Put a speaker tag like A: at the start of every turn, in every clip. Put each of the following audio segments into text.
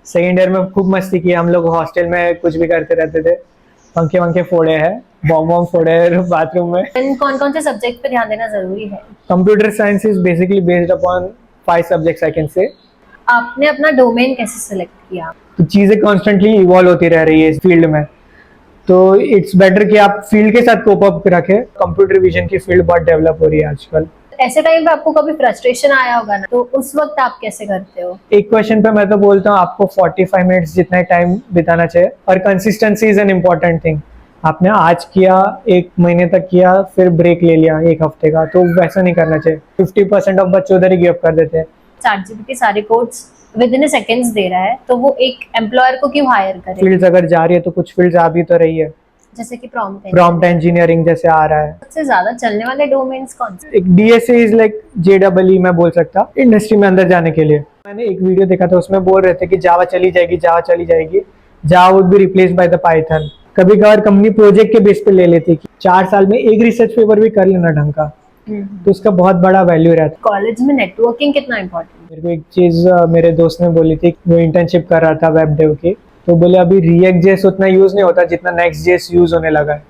A: Second year में खूब मस्ती की हम लोग, हॉस्टल में कुछ भी करते रहते थे, पंखे वंखे फोड़े हैं, बॉम्ब वॉम्ब फोड़े हैं बाथरूम में।
B: कौन कौन से सब्जेक्ट पे ध्यान देना जरूरी है?
A: Computer science is basically based upon 5 subjects I can से।
B: आपने अपना डोमेन कैसे सिलेक्ट किया?
A: तो चीजें कॉन्स्टेंटली इवॉल्व होती रह रही है इस फील्ड में, तो इट्स बेटर कि आप फील्ड के साथ कोप अप रखें। कंप्यूटर विजन की फील्ड बहुत डेवलप हो रही है आजकल।
B: ऐसे टाइम पे आपको कभी फ्रस्ट्रेशन आया होगा ना, तो उस वक्त आप कैसे करते हो?
A: एक क्वेश्चन पे मैं तो बोलता हूँ आपको 45 मिनट्स जितना टाइम बिताना चाहिए, और consistency is an important thing. आपने आज किया, 1 महीने तक किया, फिर ब्रेक ले लिया 1 हफ्ते का, तो वैसा नहीं करना चाहिए। 50% ऑफ बच्चे उधर ही गिव अप कर देते हैं।
B: ChatGPT सारे कोड्स विद इन सेकंड्स दे रहा है, तो वो एक एम्प्लॉयर को क्यों हायर करे?
A: फील्ड्स अगर जा रही है तो कुछ फील्ड्स आ भी तो रही है,
B: जैसे कि प्रॉम्प्ट
A: प्रॉम्प्ट इंजीनियरिंग जैसे आ रहा है।
B: सबसे ज्यादा चलने वाले डोमेन्स कौन से?
A: एक डीएसए इज लाइक JEE मैं बोल सकता इंडस्ट्री में अंदर जाने के लिए। मैंने एक वीडियो देखा था, उसमें बोल रहे थे कि जावा चली जाएगी, जावा चली जाएगी, Java would be replaced by the Python. कभी कभार कंपनी प्रोजेक्ट के बेस पे ले लेती कि 4 साल में एक रिसर्च पेपर भी कर लेना ढंग का, तो उसका बहुत बड़ा वैल्यू रहता है।
B: कॉलेज में नेटवर्किंग कितना इम्पोर्टेंट?
A: मेरे को एक चीज मेरे दोस्त ने बोली थी, वो इंटर्नशिप कर रहा था वेब डेव की, तो बोले अभी रिएक्ट जेएस उतना यूज नहीं होता जितना नेक्स्ट जेएस यूज होने लगा है।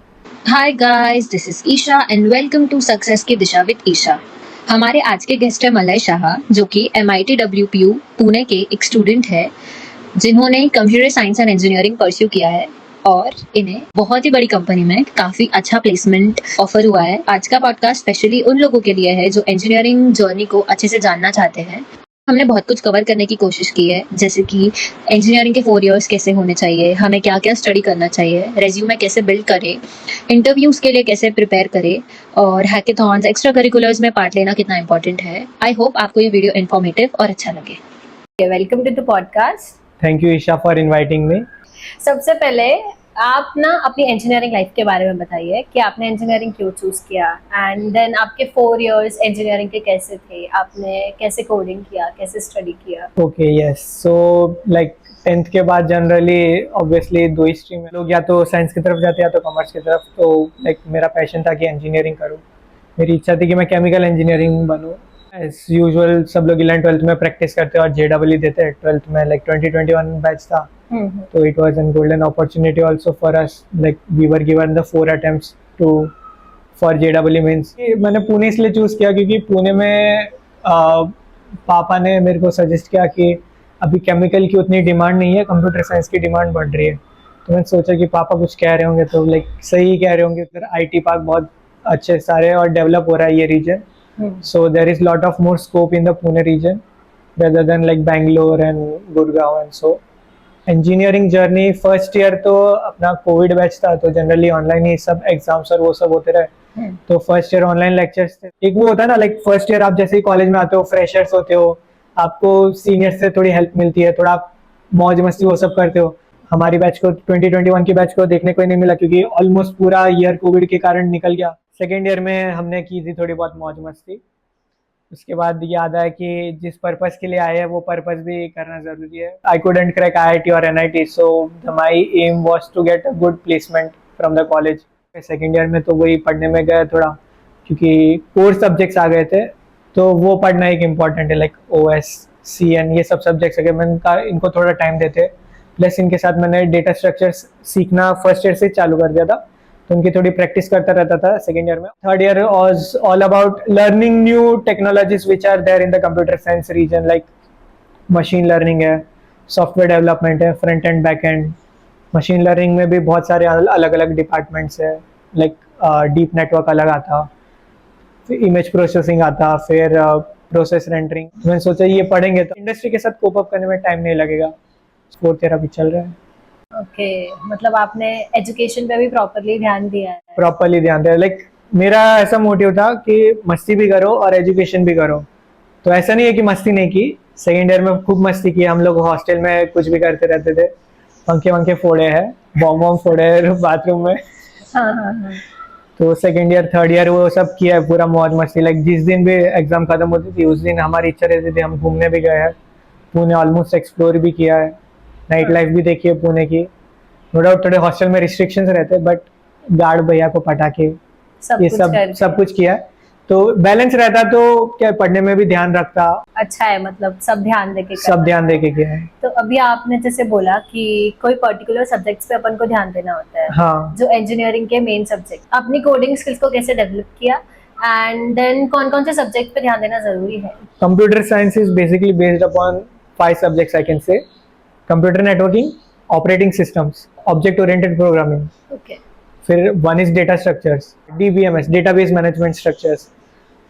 C: Hi guys, this is Isha and welcome to success की दिशा विद ईशा। हमारे आज के गेस्ट है मलय शाह, जो कि MIT WPU पुणे के एक स्टूडेंट है, जिन्होंने computer science and engineering pursue किया है और इन्हें बहुत ही बड़ी कंपनी में काफी अच्छा प्लेसमेंट ऑफर हुआ है। आज का पॉडकास्ट स्पेशली उन लोगों के लिए है जो इंजीनियरिंग जर्नी को अच्छे से जानना चाहते हैं। हमने बहुत कुछ कवर करने की कोशिश की है, जैसे कि इंजीनियरिंग के 4 इयर्स कैसे होने चाहिए, हमें क्या क्या स्टडी करना चाहिए, रेज्यूमे कैसे बिल्ड करें, इंटरव्यूज के लिए कैसे प्रिपेयर करें, और हैकेथॉन्स, एक्स्ट्रा करिकुलर्स में पार्ट लेना कितना इंपॉर्टेंट है। आई होप आपको ये वीडियो इन्फॉर्मेटिव और अच्छा लगे।
B: Welcome to the podcast.
A: Thank you Isha for inviting me.
B: सबसे पहले आप ना अपनी इंजीनियरिंग लाइफ के बारे में बताइए कि आपने इंजीनियरिंग क्यों चूज किया, एंड देन आपके 4 इयर्स इंजीनियरिंग के कैसे थे, आपने कैसे कोडिंग किया, कैसे स्टडी किया?
A: Okay yes, so like 10th के बाद जनरली ऑब्वियसली 2 ही स्ट्रीम में लोग या तो साइंस की तरफ जाते हैं या तो कॉमर्स की तरफ, तो लाइक मेरा पैशन था कि इंजीनियरिंग करूँ। मेरी इच्छा थी कि मैं केमिकल इंजीनियरिंग बनूँ। एज यूजुअल सब लोग 11th-12th में प्रैक्टिस करते हैं और JEE देते हैं। 12th में लाइक 2021 बैच था, तो it was an golden opportunity also for us, like we were given the 4 attempts to for JEE mains. मैंने पुणे इसलिए चूज किया क्योंकि पुणे में पापा ने मेरे को सजेस्ट किया कि अभी केमिकल की उतनी डिमांड नहीं है, कंप्यूटर साइंस की डिमांड बढ़ रही है। तो मैंने सोचा कि पापा कुछ कह रहे होंगे तो लाइक सही कह रहे होंगे। फिर IT पार्क बहुत अच्छे सारे और डेवलप हो रहा है ये region, so there is lot of more scope in the Pune region rather than like Bangalore and Gurgaon and so। Engineering journey first year तो अपना कोविड बैच था, तो जनरली ऑनलाइन ही सब एग्जाम्स और वो सब होते रहे। तो फर्स्ट ईयर ऑनलाइन लेक्चर्स थे। एक वो होता है ना, लाइक फर्स्ट ईयर आप जैसे ही कॉलेज में आते हो, फ्रेशर्स होते हो, आपको सीनियर्स से थोड़ी हेल्प मिलती है, थोड़ा मौज मस्ती वो सब करते हो। हमारी बैच को 2021 की बैच को देखने को ही नहीं मिला क्योंकि ऑलमोस्ट पूरा ईयर कोविड के कारण निकल गया। सेकेंड ईयर में हमने की थी थोड़ी बहुत मौज मस्ती। उसके बाद याद आया कि जिस पर्पस के लिए आए हैं वो पर्पस भी करना जरूरी है। आई कुडंट क्रैक IIT और NIT, so my aim was to get a good placement from the college. Second year में तो वही पढ़ने में गया थोड़ा, क्योंकि कोर सब्जेक्ट्स आ गए थे, तो वो पढ़ना एक इम्पॉर्टेंट है, लाइक OS CN ये सब सब्जेक्ट्स अगर मैंने कहा इनको थोड़ा टाइम देते। प्लस इनके साथ मैंने डेटा स्ट्रक्चर्स सीखना फर्स्ट ईयर से चालू कर दिया था, तो उनकी थोड़ी प्रैक्टिस करता रहता था सेकेंड ईयर में। Third year was all about learning new technologies which are there in the computer science region, like machine learning है, सॉफ्टवेयर डेवलपमेंट है, front end back end. Machine learning में भी बहुत सारे अलग अलग डिपार्टमेंट्स है, लाइक डीप नेटवर्क अलग आता, फिर इमेज प्रोसेसिंग आता, फिर प्रोसेस रेंडरिंग। मैंने सोचा ये पढ़ेंगे तो इंडस्ट्री के साथ कोप अप करने में टाइम नहीं लगेगा। फोर्थ ईयर अभी चल रहा है।
B: ओके, मतलब आपने एजुकेशन पे भी प्रॉपरली ध्यान दिया है?
A: प्रॉपरली ध्यान दिया, लाइक मेरा ऐसा मोटिव था कि मस्ती भी करो और एजुकेशन भी करो। तो ऐसा नहीं है कि मस्ती नहीं की, सेकेंड ईयर में खूब मस्ती की हम लोग, हॉस्टल में कुछ भी करते रहते थे, पंखे वंखे फोड़े हैं, बॉम्ब वॉम्ब फोड़े हैं बाथरूम में।
B: हाँ हाँ हाँ।
A: तो सेकेंड ईयर थर्ड ईयर वो सब किया है, पूरा मौज मस्ती। लाइक जिस दिन भी एग्जाम खत्म होती थी उस दिन हमारी इच्छा रहती थी हम घूमने भी गए हैं, पुणे ऑलमोस्ट एक्सप्लोर भी किया है, नाइट लाइफ भी देखी है पुणे की। नो डाउट थोड़े हॉस्टल में रिस्ट्रिक्शंस रहते, बट गार्ड भैया को पटाके
B: सब
A: ये
B: कुछ
A: सब
B: करके।
A: सब कुछ किया है। तो बैलेंस रहता तो क्या पढ़ने में भी ध्यान रखता,
B: अच्छा है, मतलब सब ध्यान देके
A: सब
B: करना।
A: ध्यान दे के किया है।
B: तो अभी आपने जैसे बोला कि कोई पर्टिकुलर सब्जेक्ट्स पे अपन को ध्यान देना होता है,
A: हाँ,
B: जो इंजीनियरिंग के मेन सब्जेक्ट, अपनी कोडिंग स्किल्स को कैसे डेवलप किया, एंड देन कौन कौन से सब्जेक्ट पे ध्यान देना जरूरी है?
A: Computer science is basically based upon 5 subjects I can say. Computer networking, operating systems, object oriented programming,
B: okay.
A: फिर one is data structures, DBMS, database management structures.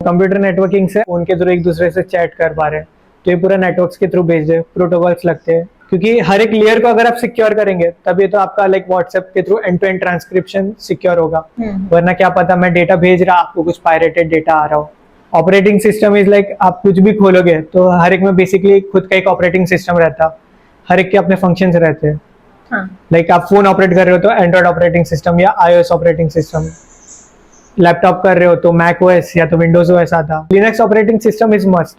A: Computer networking से उनके थ्रू एक दूसरे से चैट कर पा रहे हैं, तो ये पूरा नेटवर्क्स के थ्रू बेस्ड है, प्रोटोकॉल्स लगते हैं, क्योंकि हर एक लेयर को अगर आप सिक्योर करेंगे तभी तो आपका लाइक व्हाट्सएप के through end to end transcription secure होगा। वरना क्या पता मैं डेटा भेज रहा, आपको कुछ पायरेटेड डेटा आ रहा हो। ऑपरेटिंग सिस्टम इज लाइक आप कुछ भी खोलोगे तो हर एक में बेसिकली खुद का एक ऑपरेटिंग सिस्टम रहता, हर एक के अपने फंक्शंस रहते हैं।
B: हाँ।
A: लाइक आप फोन ऑपरेट कर रहे हो तो एंड्रॉइड ऑपरेटिंग सिस्टम या iOS ऑपरेटिंग सिस्टम, लैपटॉप कर रहे हो तो मैक ओएस या तो विंडोज ओएस आता। Linux operating system is must.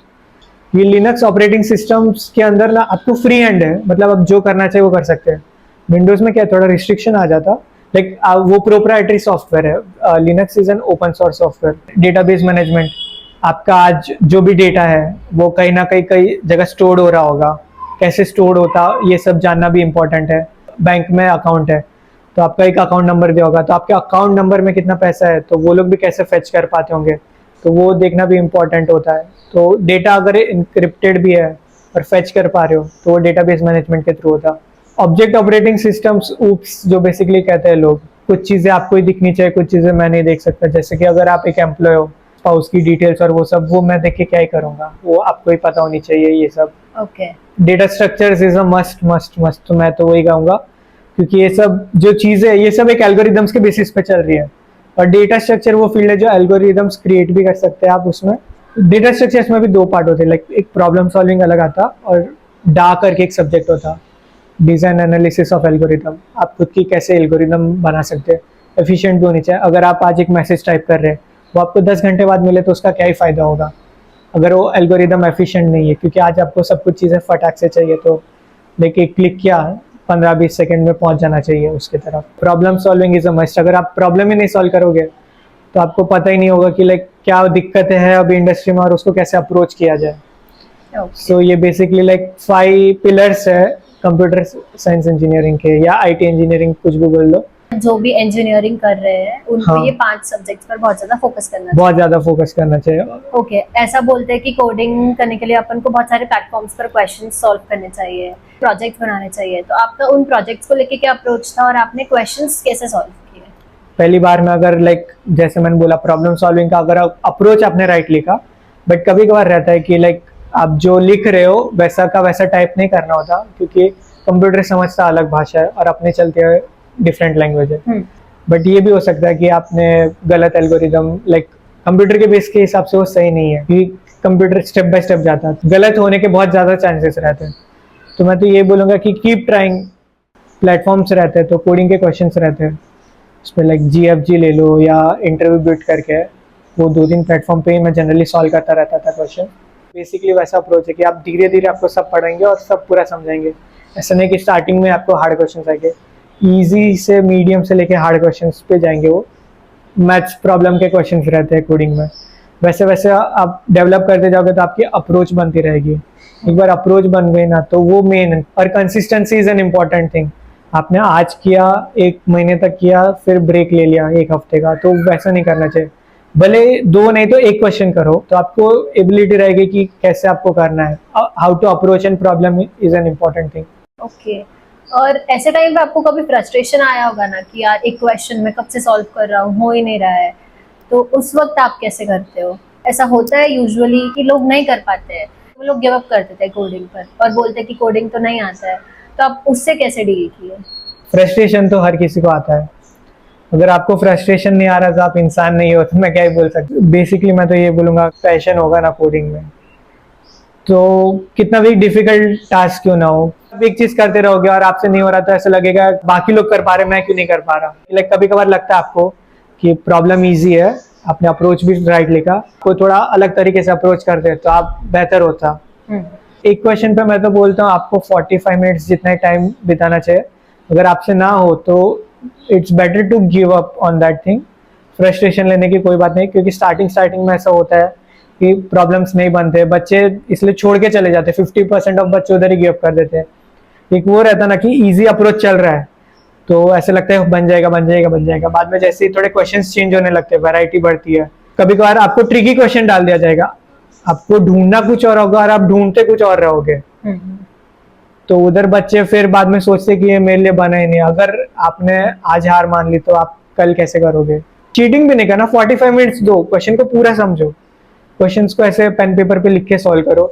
A: ये लिनक्स ऑपरेटिंग सिस्टम्स के अंदर ना आपको फ्री हैंड है, मतलब आप जो करना चाहिए वो कर सकते हैं। विंडोज में क्या थोड़ा रिस्ट्रिक्शन आ जाता, लाइक वो प्रोप्राइटरी सॉफ्टवेयर है। Linux is an open source software. Database management, आपका आज जो भी डेटा है वो कहीं ना कहीं जगह स्टोर हो रहा होगा, कैसे स्टोर होता ये सब जानना भी इम्पोर्टेंट है। बैंक में अकाउंट है तो आपका एक अकाउंट नंबर दिया होगा, तो आपके अकाउंट नंबर में कितना पैसा है तो वो लोग भी कैसे फेच कर पाते होंगे, तो वो देखना भी इम्पोर्टेंट होता है। तो डेटा अगर इनक्रिप्टेड भी है और फेच कर पा रहे हो तो वो डेटाबेस मैनेजमेंट के थ्रू होता। ऑब्जेक्ट ऑपरेटिंग सिस्टम्स, ऊप्स जो बेसिकली कहते हैं लोग, कुछ चीज़ें आपको ही दिखनी चाहिए, कुछ चीज़ें मैं नहीं देख सकता। जैसे कि अगर आप एक एम्प्लॉय हो, स्पाउस की डिटेल्स और वो सब, वो मैं देख के क्या ही करूँगा, वो आपको ही पता होनी चाहिए ये सब।
B: Okay.
A: Data structures is a must must must, तो मैं तो वही कहूँगा, क्योंकि ये सब जो चीज़ें ये सब एक एल्गोरिदम्स के बेसिस पे चल रही है। और डेटा स्ट्रक्चर वो फील्ड है जो एल्गोरिदम्स क्रिएट भी कर सकते हैं आप उसमें। डेटा स्ट्रक्चर्स में भी 2 पार्ट होते हैं, लाइक एक प्रॉब्लम सॉल्विंग अलग आता और डा करके एक सब्जेक्ट होता, डिजाइन एनालिसिस ऑफ एल्गोरिदम। आप खुद की कैसे एल्गोरिदम बना सकते हैं, एफिशिएंट भी होनी चाहिए। अगर आप आज एक मैसेज टाइप कर रहे हैं वो आपको 10 घंटे बाद मिले तो उसका क्या ही फायदा होगा अगर वो एल्गोरिदम एफिशिएंट नहीं है, क्योंकि आज आपको सब कुछ चीज़ें फटाक से चाहिए, तो लाइक एक क्लिक किया 15-20 सेकंड में पहुंच जाना चाहिए उसकी तरफ। Problem solving is a must. अगर आप प्रॉब्लम ही नहीं सॉल्व करोगे तो आपको पता ही नहीं होगा कि लाइक क्या दिक्कतें हैं अभी इंडस्ट्री में और उसको कैसे अप्रोच किया जाए। सो ये बेसिकली लाइक 5 पिलर्स है कंप्यूटर साइंस इंजीनियरिंग के, या आईटी इंजीनियरिंग कुछ भी बोल लो।
B: जो भी इंजीनियरिंग कर रहे हैं उनको
A: हाँ।
B: ये 5 सब्जेक्ट्स पर बहुत ज्यादा फोकस करना
A: बहुत ज़्यादा फोकस करना चाहिए।
B: ओके। ऐसा बोलते हैं कि कोडिंग करने के लिए अपन को बहुत सारे प्लेटफॉर्म्स पर क्वेश्चंस सॉल्व करने चाहिए, प्रोजेक्ट्स बनाने चाहिए, तो आपका उन प्रोजेक्ट्स को लेके क्या अप्रोच था और आपने क्वेश्चंस कैसे सॉल्व किए?
A: पहली बार में अगर लाइक जैसे मैंने बोला प्रॉब्लम सॉल्विंग का अगर अप्रोच आपने राइट लिखा, बट कभी कभार रहता है कि लाइक आप जो लिख रहे हो वैसा का वैसा टाइप नहीं करना होता, क्योंकि कंप्यूटर समझता अलग भाषा है और अपने चलते हैं डिफरेंट लैंग्वेज है। बट ये भी हो सकता है कि आपने गलत एल्गोरिदम, लाइक कंप्यूटर के बेस के हिसाब से वो सही नहीं है, क्योंकि कंप्यूटर स्टेप बाय स्टेप जाता है, गलत होने के बहुत ज़्यादा चांसेस रहते हैं। तो मैं तो ये बोलूँगा कि कीप ट्राइंग। प्लेटफॉर्म्स रहते हैं तो कोडिंग के क्वेश्चंस रहते हैं उस पर, लाइक GFG ले लो या इंटरव्यू बिट करके, वो 2-3 प्लेटफॉर्म पे ही मैं जनरली सॉल्व करता रहता था क्वेश्चन। बेसिकली वैसा अप्रोच है कि आप धीरे धीरे आपको सब पढ़ेंगे और सब पूरा समझेंगे। ऐसा नहीं कि स्टार्टिंग में आपको हार्ड क्वेश्चन आएंगे, ईजी से मीडियम से लेके हार्ड क्वेश्चंस पे जाएंगे। वो मैथ्स प्रॉब्लम के क्वेश्चंस रहते हैं कोडिंग में, वैसे वैसे आप डेवलप करते जाओगे तो आपकी अप्रोच बनती रहेगी। एक बार अप्रोच बन गई ना तो वो मेन, और consistency is an important thing. आपने आज किया, 1 महीने तक किया, फिर ब्रेक ले लिया 1 हफ्ते का, तो वैसा नहीं करना चाहिए। भले 2 नहीं तो 1 क्वेश्चन करो, तो आपको एबिलिटी रहेगी कि कैसे आपको करना है। How to approach an problem is an important thing.
B: Okay. और ऐसे टाइम पे आपको कभी फ्रस्ट्रेशन आया होगा ना कि यार एक क्वेश्चन मैं कब से सॉल्व कर रहा हूँ, हो ही नहीं रहा है, तो उस वक्त आप कैसे करते हो? ऐसा होता है यूजुअली कि लोग नहीं कर पाते हैं, वो लोग गिव अप कर देते हैं कोडिंग पर और बोलते हैं कि कोडिंग तो नहीं आता है, तो आप उससे कैसे डील किए?
A: फ्रस्ट्रेशन तो हर किसी को आता है। अगर आपको फ्रस्ट्रेशन नहीं आ रहा तो आप इंसान नहीं हो, तो मैं क्या ही बोल सकता। बेसिकली मैं तो ये बोलूँगा, पैशन होगा ना कोडिंग में तो कितना भी डिफिकल्ट टास्क क्यों ना हो, एक चीज करते रहोगे और आपसे नहीं हो रहा तो ऐसा लगेगा बाकी लोग कर पा रहे, मैं क्यों नहीं कर पा रहा। लाइक कभी कभार लगता है आपको कि प्रॉब्लम इजी है, आपने अप्रोच भी राइट लिखा, कोई थोड़ा अलग तरीके से अप्रोच करते तो आप बेहतर होता। एक क्वेश्चन पे मैं तो बोलता हूँ आपको 45 मिनट्स जितना टाइम बिताना चाहिए। अगर आपसे ना हो तो it's better to give up on that thing. Frustration लेने की कोई बात नहीं, क्योंकि स्टार्टिंग में ऐसा होता है कि प्रॉब्लम्स नहीं बनते, बच्चे इसलिए छोड़ के चले जाते हैं। 50% ऑफ बच्चे उधर ही गिव अप कर देते हैं। एक वो रहता ना कि इजी अप्रोच चल रहा है, तो ऐसे लगता है बन जाएगा बन जाएगा बन जाएगा। बाद में जैसे ही थोड़े क्वेश्चंस चेंज होने लगते हैं, वैरायटी बढ़ती है, कभी कभार आपको ट्रिकी क्वेश्चन डाल दिया जाएगा, आपको ढूंढना कुछ और होगा और आप ढूंढते कुछ और रहोगे, तो उधर बच्चे फिर बाद में सोचते कि ये मेरे लिए बना ही नहीं। अगर आपने आज हार मान ली तो आप कल कैसे करोगे। चीटिंग भी नहीं करना, 45 मिनट्स दो, क्वेश्चन को पूरा समझो, क्वेश्चंस को ऐसे पेन पेपर पे लिख के सॉल्व करो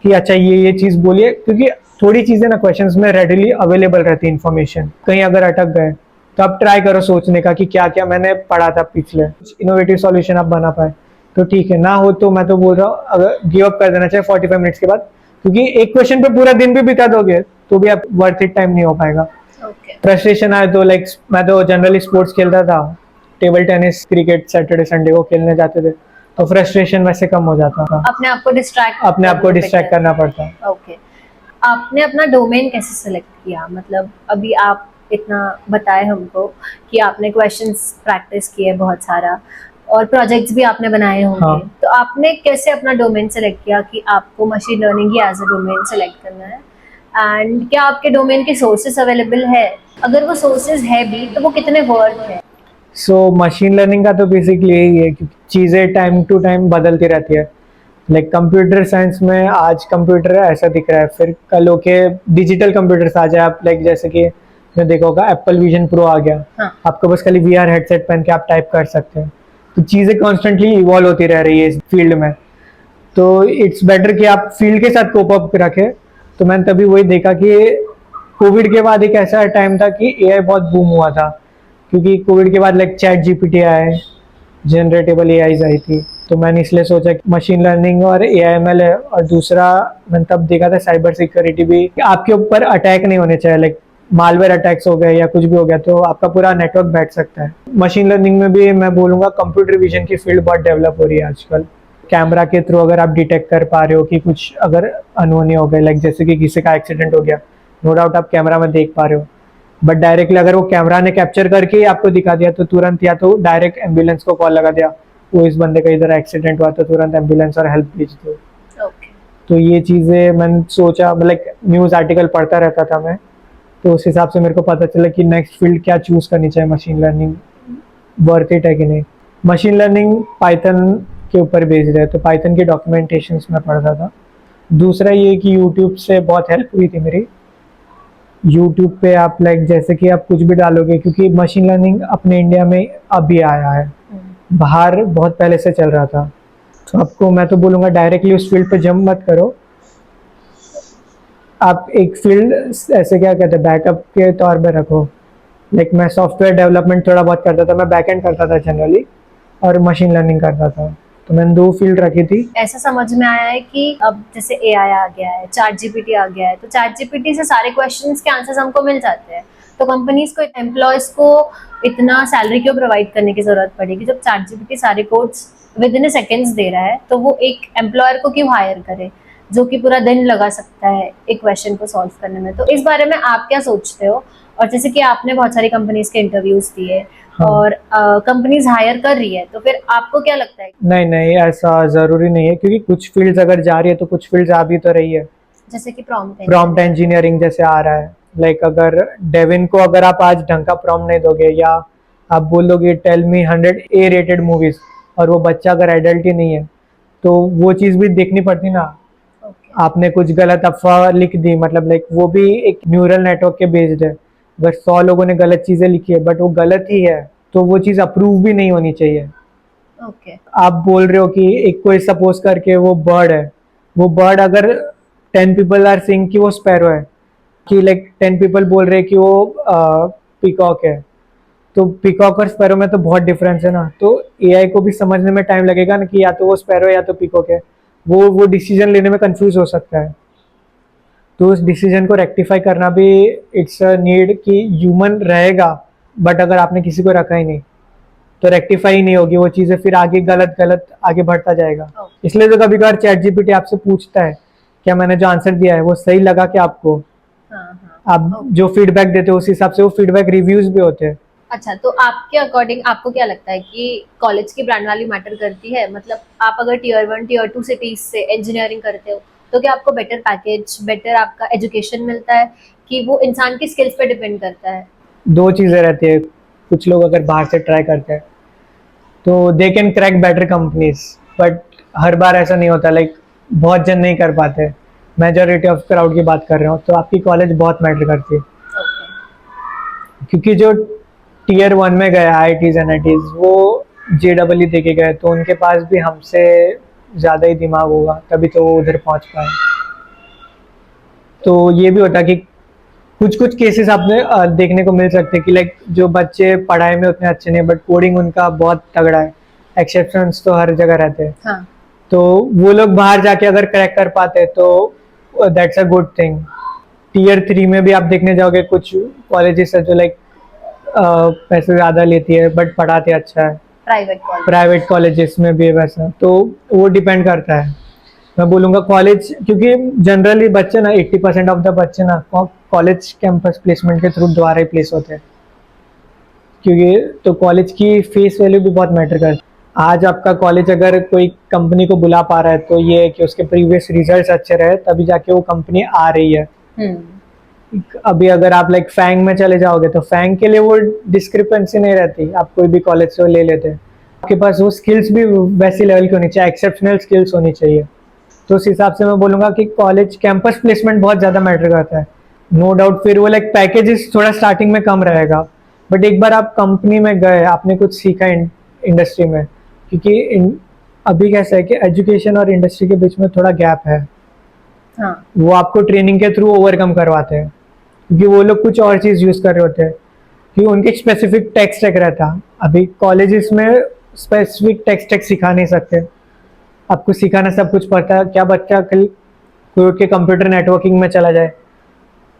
A: कि अच्छा ये चीज बोलिए, क्योंकि थोड़ी चीजें ना क्वेश्चंस में रेडिली अवेलेबल रहती है इन्फॉर्मेशन। कहीं अगर अटक गए तो आप ट्राई करो सोचने का कि क्या क्या मैंने पढ़ा था पिछले, इनोवेटिव सॉल्यूशन आप बना पाए तो ठीक है, ना हो तो मैं तो बोल रहा हूँ अगर गिव अप कर देना चाहिए 45 मिनट्स के बाद, क्योंकि एक क्वेश्चन पे पूरा दिन भी बिता दोगे तो भी आप वर्थ इट टाइम नहीं हो पाएगा। फ्रस्ट्रेशन आए तो लाइक मैं तो जनरली स्पोर्ट्स खेलता था, table tennis, cricket, Saturday Sunday को खेलने जाते थे, तो फ्रस्ट्रेशन वैसे कम हो जाता था।
B: अपने आप को डिस्ट्रैक्ट
A: करना पड़ता है।
B: ओके, आपने अपना डोमेन कैसे सेलेक्ट किया? मतलब अभी आप इतना बताए हमको कि आपने क्वेश्चंस प्रैक्टिस किए बहुत सारा और प्रोजेक्ट्स भी आपने बनाए होंगे,
A: हाँ।
B: तो आपने कैसे अपना डोमेन सेलेक्ट किया कि आपको मशीन लर्निंग ही एज अ डोमेन सेलेक्ट करना है? एंड क्या आपके डोमेन के सोर्सेस अवेलेबल है? अगर वो सोर्सेज है भी तो वो कितने वर्थ है?
A: सो मशीन लर्निंग का तो बेसिकली यही है कि चीज़ें टाइम टू टाइम बदलती रहती है। लाइक कंप्यूटर साइंस में आज कंप्यूटर ऐसा दिख रहा है, फिर कल होके डिजिटल कंप्यूटर्स आ जाए। आप लाइक जैसे कि आपने देखा होगा एप्पल विजन प्रो आ गया,
B: हाँ।
A: आपको बस खाली वीआर हेडसेट पहन के आप टाइप कर सकते हैं। तो चीज़ें कॉन्स्टेंटली इवॉल्व होती रह रही है इस फील्ड में, तो इट्स बेटर कि आप फील्ड के साथ कोप अप रखें। तो मैंने तभी वही देखा कि कोविड के बाद एक ऐसा टाइम था कि एआई बहुत बूम हुआ था, क्योंकि कोविड के बाद लाइक चैट जीपीटी आए, जनरेटेबल एआईज आई थी, तो मैंने इसलिए सोचा कि मशीन लर्निंग और एआईएमएल है। और दूसरा मैंने तब देखा था साइबर सिक्योरिटी भी, कि आपके ऊपर अटैक नहीं होने चाहिए, लाइक मालवेयर अटैक्स हो गए या कुछ भी हो गया तो आपका पूरा नेटवर्क बैठ सकता है। मशीन लर्निंग में भी मैं बोलूँगा कंप्यूटर विजन की फील्ड बहुत डेवलप हो रही है आजकल। कैमरा के थ्रू अगर आप डिटेक्ट कर पा रहे हो कि कुछ अगर अनहोनी हो गई, लाइक जैसे कि किसी का एक्सीडेंट हो गया, नो डाउट आप कैमरा में देख पा रहे हो, बट डायरेक्टली अगर वो कैमरा ने कैप्चर करके ही आपको दिखा दिया तो तुरंत या तो डायरेक्ट एम्बुलेंस को कॉल लगा दिया, वो इस बंदे का इधर एक्सीडेंट हुआ तो तुरंत एम्बुलेंस और हेल्प भेज दो। तो ये चीज़ें मैंने सोचा, मतलब न्यूज़ आर्टिकल पढ़ता रहता था मैं, तो उस हिसाब से मेरे को पता चला कि नेक्स्ट फील्ड क्या चूज़ करनी चाहिए, मशीन लर्निंग वर्थ इट है कि नहीं। मशीन लर्निंग पाइथन के ऊपर बेस्ड है, तो पाइथन की डॉक्यूमेंटेशंस में पढ़ता था। दूसरा ये कि यूट्यूब से बहुत हेल्प हुई थी मेरी। यूट्यूब पे आप लाइक जैसे कि आप कुछ भी डालोगे, क्योंकि मशीन लर्निंग अपने इंडिया में अभी आया है, बाहर बहुत पहले से चल रहा था, तो आपको मैं तो बोलूँगा डायरेक्टली उस फील्ड पे जंप मत करो। आप एक फील्ड ऐसे क्या कहते हैं बैकअप के तौर पे रखो। लाइक मैं सॉफ्टवेयर डेवलपमेंट थोड़ा बहुत करता था, मैं बैकएंड करता था जनरली, और मशीन लर्निंग करता था, तो मैंने 2 फील्ड रखी थी।
B: ऐसा समझ में आया है कि अब जैसे एआई आ गया है, चैट जीपीटी आ गया है, तो चैट जीपीटी से सारे क्वेश्चंस के आंसर्स हमको मिल जाते हैं, तो कंपनीज को, एम्प्लॉयज को इतना सैलरी क्यों प्रोवाइड करने की जरूरत पड़ेगी? जब चैट जीपीटी सारे कोड्स विद इन सेकेंड्स दे रहा है, तो वो एक एम्प्लॉयर को क्यों हायर करे जो कि पूरा दिन लगा सकता है एक क्वेश्चन को सॉल्व करने में? तो इस बारे में आप क्या सोचते हो? और जैसे कि आपने बहुत सारी कंपनीज के इंटरव्यूज दिए,
A: हाँ।
B: और कंपनीज हायर कर रही है, तो फिर आपको क्या लगता है?
A: नहीं, ऐसा जरूरी नहीं है, क्योंकि कुछ फील्ड्स अगर जा रही है तो कुछ फील्ड्स आ भी तो रही है।
B: जैसे कि प्रॉम्प्ट
A: प्रॉम्प्ट इंजीनियरिंग जैसे आ रहा है, लाइक अगर डेविन को अगर आप आज ढंग का प्रॉम्प्ट नहीं दोगे, या आप बोलोगे tell me 100 A rated movies, और वो बच्चा अगर एडल्ट ही नहीं है, तो वो चीज़ भी देखनी पड़ती ना। आपने कुछ गलत अफवाह लिख दी, मतलब लाइक वो भी एक न्यूरल नेटवर्क के बेस्ड है, अगर 100 लोगों ने गलत चीज़ें लिखी है बट वो गलत ही है, तो वो चीज़ अप्रूव भी नहीं होनी चाहिए। आप बोल रहे हो कि एक कोई सपोज करके वो बर्ड है, वो बर्ड अगर 10 पीपल आर सेइंग कि वो स्पैरो है, कि लाइक 10 पीपल बोल रहे हैं कि वो पीकॉक है, तो पीकॉक और स्पैरो में तो बहुत डिफरेंस है ना। तो एआई को भी समझने में टाइम लगेगा ना कि या तो वो स्पैरो है या तो पीकॉक है, वो डिसीजन लेने में कंफ्यूज हो सकता है। तो उस डिसीजन को रेक्टिफाई करना भी इट्स अ नीड कि ह्यूमन रहेगा, बट अगर आपने किसी को रखा ही नहीं तो रेक्टिफाई ही नहीं होगी वो चीज़ें, फिर आगे गलत आगे बढ़ता जाएगा। इसलिए तो कभी कभार चैट जीपीटी आपसे पूछता है क्या मैंने जो आंसर दिया है वो सही लगा कि आपको। आप जो फीडबैक देते हो उस हिसाब से वो फीडबैक रिव्यूज भी होते हैं,
B: अच्छा, तो आपके अकॉर्डिंग आपको क्या लगता है कि कॉलेज की ब्रांड वैल्यू मैटर करती है? मतलब आप अगर टीयर 1 टीयर 2 सिटीज से इंजीनियरिंग करते हो तो क्या आपको बेटर पैकेज, बेटर आपका एजुकेशन मिलता है, कि वो इंसान की स्किल्स पे डिपेंड करता है?
A: दो चीज़ें रहती है। कुछ लोग अगर बाहर से ट्राई करते हैं तो they can crack better companies, but हर बार ऐसा नहीं होता। लाइक बहुत जन नहीं कर पाते। मेजोरिटी ऑफ क्राउड की बात कर रहा हूँ, तो आपकी कॉलेज बहुत मैटर करती है। क्योंकि जो टीयर 1 में गए IITs NITs, वो JEE दे के गए, तो उनके पास भी हमसे ज़्यादा ही दिमाग होगा, तभी तो वो उधर पहुँच पाए। तो ये भी होता कि कुछ कुछ केसेस आपने देखने को मिल सकते हैं कि लाइक जो बच्चे पढ़ाई में उतने अच्छे नहीं, बट कोडिंग उनका बहुत तगड़ा है। एक्सेप्शंस तो हर जगह रहते हैं।
B: हाँ,
A: तो वो लोग बाहर जाके अगर क्रैक कर पाते तो that's a good thing. Tier 3 में भी आप देखने जाओगे, कुछ कॉलेजेस है जो लाइक पैसे ज़्यादा लेती है बट पढ़ाते अच्छा है।
B: Private college.
A: प्राइवेट कॉलेजेस में भी है वैसा, तो वो डिपेंड करता है। मैं बोलूँगा कॉलेज, क्योंकि जनरली बच्चे ना 80% ऑफ द बच्चे ना कॉलेज कैंपस प्लेसमेंट के थ्रू द्वारा ही प्लेस होते हैं। क्योंकि तो कॉलेज की फेस वैल्यू भी बहुत मैटर करती है। आज आपका कॉलेज अगर कोई कंपनी को बुला पा रहा है तो ये है कि उसके प्रीवियस रिजल्ट्स अच्छे रहे, तभी जाके वो कंपनी आ रही है। अभी अगर आप लाइक फैंग में चले जाओगे तो फैंग के लिए वो डिस्क्रिपेंसी नहीं रहती। आप कोई भी कॉलेज से ले लेते हैं, आपके पास वो स्किल्स भी वैसी लेवल की होनी चाहिए, एक्सेप्शनल स्किल्स होनी चाहिए। तो उस हिसाब से मैं बोलूँगा कि कॉलेज कैंपस प्लेसमेंट बहुत ज़्यादा मैटर करता है। नो डाउट फिर वो लाइक पैकेजेस थोड़ा स्टार्टिंग में कम रहेगा, बट एक बार आप कंपनी में गए, आपने कुछ सीखा इंडस्ट्री में। क्योंकि अभी कैसा है कि एजुकेशन और इंडस्ट्री के बीच में थोड़ा गैप है।
B: हाँ,
A: वो आपको ट्रेनिंग के थ्रू ओवरकम करवाते हैं, क्योंकि वो लोग कुछ और चीज़ यूज़ कर रहे होते हैं, क्योंकि उनके स्पेसिफिक टेक स्टैक रहता है। अभी कॉलेजेस में स्पेसिफिक टेक स्टैक सिखा नहीं सकते। आपको सिखाना सब कुछ पड़ता है। क्या बच्चा कल कोई उठ के कंप्यूटर नेटवर्किंग में चला जाए,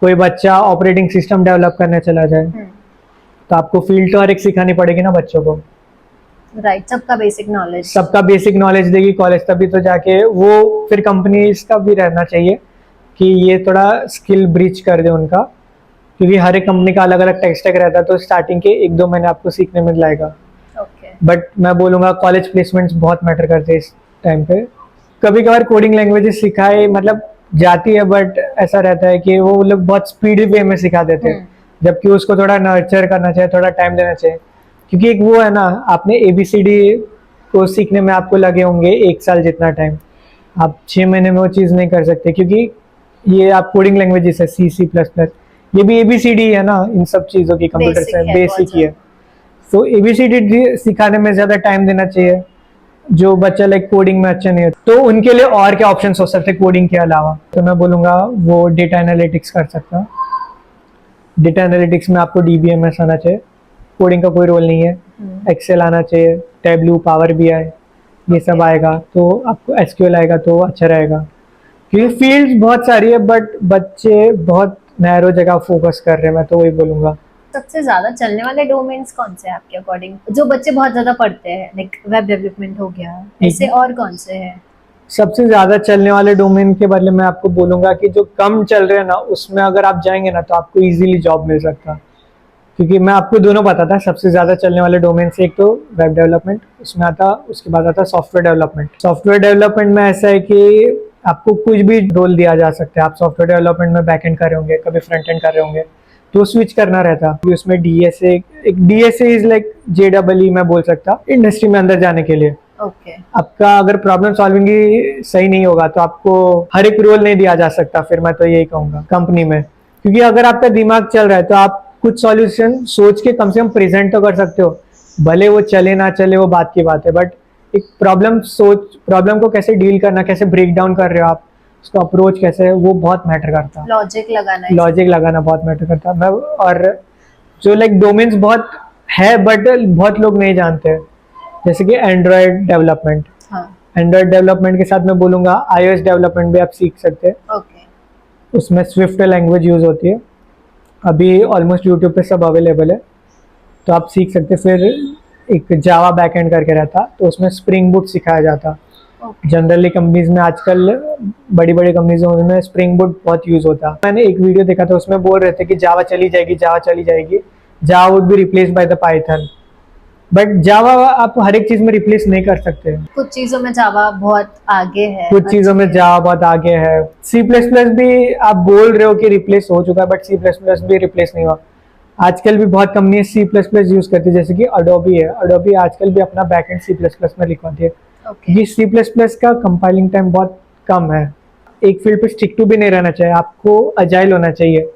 A: कोई बच्चा ऑपरेटिंग सिस्टम डेवलप करने चला जाए, तो आपको फील्ड तो हर एक सिखानी पड़ेगी ना बच्चों को।
B: राइट, सबका बेसिक नॉलेज।
A: सबका बेसिक नॉलेज देगी कॉलेज, तभी तो जाके वो फिर कंपनीज का भी रहना चाहिए कि ये थोड़ा स्किल ब्रीच कर दे उनका। क्योंकि हर एक कंपनी का अलग अलग टेक स्टैक रहता है, तो स्टार्टिंग के 1-2 महीने आपको सीखने में जाएगा।
B: ओके।
A: बट मैं बोलूँगा कॉलेज प्लेसमेंट्स बहुत मैटर करते हैं इस टाइम पे। कभी कभार कोडिंग लैंग्वेजेस सिखाए मतलब जाती है, बट ऐसा रहता है कि वो लोग बहुत स्पीडी वे में सिखा देते हैं, जबकि उसको थोड़ा नर्चर करना चाहिए, थोड़ा टाइम देना चाहिए। क्योंकि एक वो है ना, आपने ABCD को सीखने में आपको लगे होंगे 1 साल जितना टाइम, आप 6 महीने में वो चीज़ नहीं कर सकते। क्योंकि ये आप कोडिंग लैंग्वेजेस है C++, ये भी ABCD है ना, इन सब चीज़ों की कंप्यूटर
B: Basic
A: से
B: है,
A: बेसिक
B: बहुत
A: ही है। तो ABCD सिखाने में ज़्यादा टाइम देना चाहिए। जो बच्चा लाइक कोडिंग में अच्छा नहीं है, तो उनके लिए और क्या ऑप्शंस हो सकते हैं कोडिंग के अलावा? तो मैं बोलूँगा वो डेटा एनालिटिक्स कर सकता है। डेटा एनालिटिक्स में आपको DBMS आना चाहिए, कोडिंग का कोई रोल नहीं है। एक्सेल आना चाहिए, टैबलू, पावर BI, ये सब आएगा। तो आपको SQL आएगा तो अच्छा रहेगा। क्योंकि फील्ड्स बहुत सारी है, बट बच्चे बहुत नैरो जगह फोकस कर रहे हैं, मैं तो वही बोलूँगा।
B: सबसे ज्यादा चलने वाले डोमेन्स कौन से हैं आपके अकॉर्डिंग, जो बच्चे बहुत ज्यादा पढ़ते हैं? लाइक वेब डेवलपमेंट हो गया, ऐसे और कौन से हैं?
A: सबसे ज़्यादा चलने वाले डोमेन के बारे में मैं आपको बोलूँगा कि जो कम चल रहे हैं ना, उसमें अगर आप जाएंगे ना तो आपको इजीली जॉब मिल सकता। क्योंकि मैं आपको दोनों बताता, सबसे ज़्यादा चलने वाले डोमेन से एक तो वेब डेवलपमेंट उसमें आता, उसके बाद आता सॉफ्टवेयर डेवलपमेंट। सॉफ्टवेयर डेवलपमेंट में ऐसा है कि आपको कुछ भी रोल दिया जा सकता है। आप सॉफ्टवेयर डेवलपमेंट में बैक एंड कर रहे होंगे, कभी फ्रंट एंड कर रहे होंगे, तो स्विच करना रहता है। उसमें DSA, एक DSA इज लाइक JEE मैं बोल सकता इंडस्ट्री में अंदर जाने के लिए।
B: ओके।
A: आपका अगर प्रॉब्लम सॉल्विंग ही सही नहीं होगा तो आपको हर एक रोल नहीं दिया जा सकता। फिर मैं तो यही कहूँगा कंपनी में, क्योंकि अगर आपका दिमाग चल रहा है तो आप कुछ सॉल्यूशन सोच के कम से कम प्रेजेंट तो कर सकते हो। भले वो चले ना चले वो बात की बात है, बट एक प्रॉब्लम को कैसे डील करना, कैसे ब्रेक डाउन कर रहे हो आप, उसका अप्रोच कैसे है, वो बहुत मैटर करता है। लॉजिक लगाना बहुत मैटर करता है। मैं और जो लाइक डोमेन्स बहुत है बट बहुत लोग नहीं जानते हैं, जैसे कि एंड्रॉयड डेवलपमेंट। एंड्रॉयड डेवलपमेंट के साथ मैं बोलूँगा iOS डेवलपमेंट भी आप सीख सकते हैं।
B: ओके।
A: उसमें स्विफ्ट लैंग्वेज यूज़ होती है, अभी ऑलमोस्ट यूट्यूब पे सब अवेलेबल है, तो आप सीख सकते हैं। फिर एक जावा बैकएंड करके रहता, तो उसमें स्प्रिंग बूट सिखाया जाता। जनरली कंपनीज में आजकल बड़ी बड़ी कंपनीजों में स्प्रिंग बूट बहुत यूज़ होता। मैंने एक वीडियो देखा था, उसमें बोल रहे थे कि जावा चली जाएगी, Java would be replace by the Python, but Java आप हर एक चीज में रिप्लेस नहीं कर सकते।
B: कुछ चीजों में जावा बहुत आगे है,
A: कुछ चीजों में जावा बहुत आगे है। सी प्लस प्लस भी आप बोल रहे हो कि रिप्लेस हो चुका है, बट सी प्लस प्लस भी रिप्लेस नहीं हुआ। आजकल भी बहुत company C plus plus use करती है, जैसे कि अडोबी है। अडोबी आजकल भी अपना बैकएंड सी प्लस प्लस में लिखवाती है,
B: ओके
A: क्योंकि सी प्लस प्लस का कंपाइलिंग टाइम बहुत कम है। एक फील्ड पे स्टिक टू भी नहीं रहना चाहिए, आपको अजाइल होना चाहिए।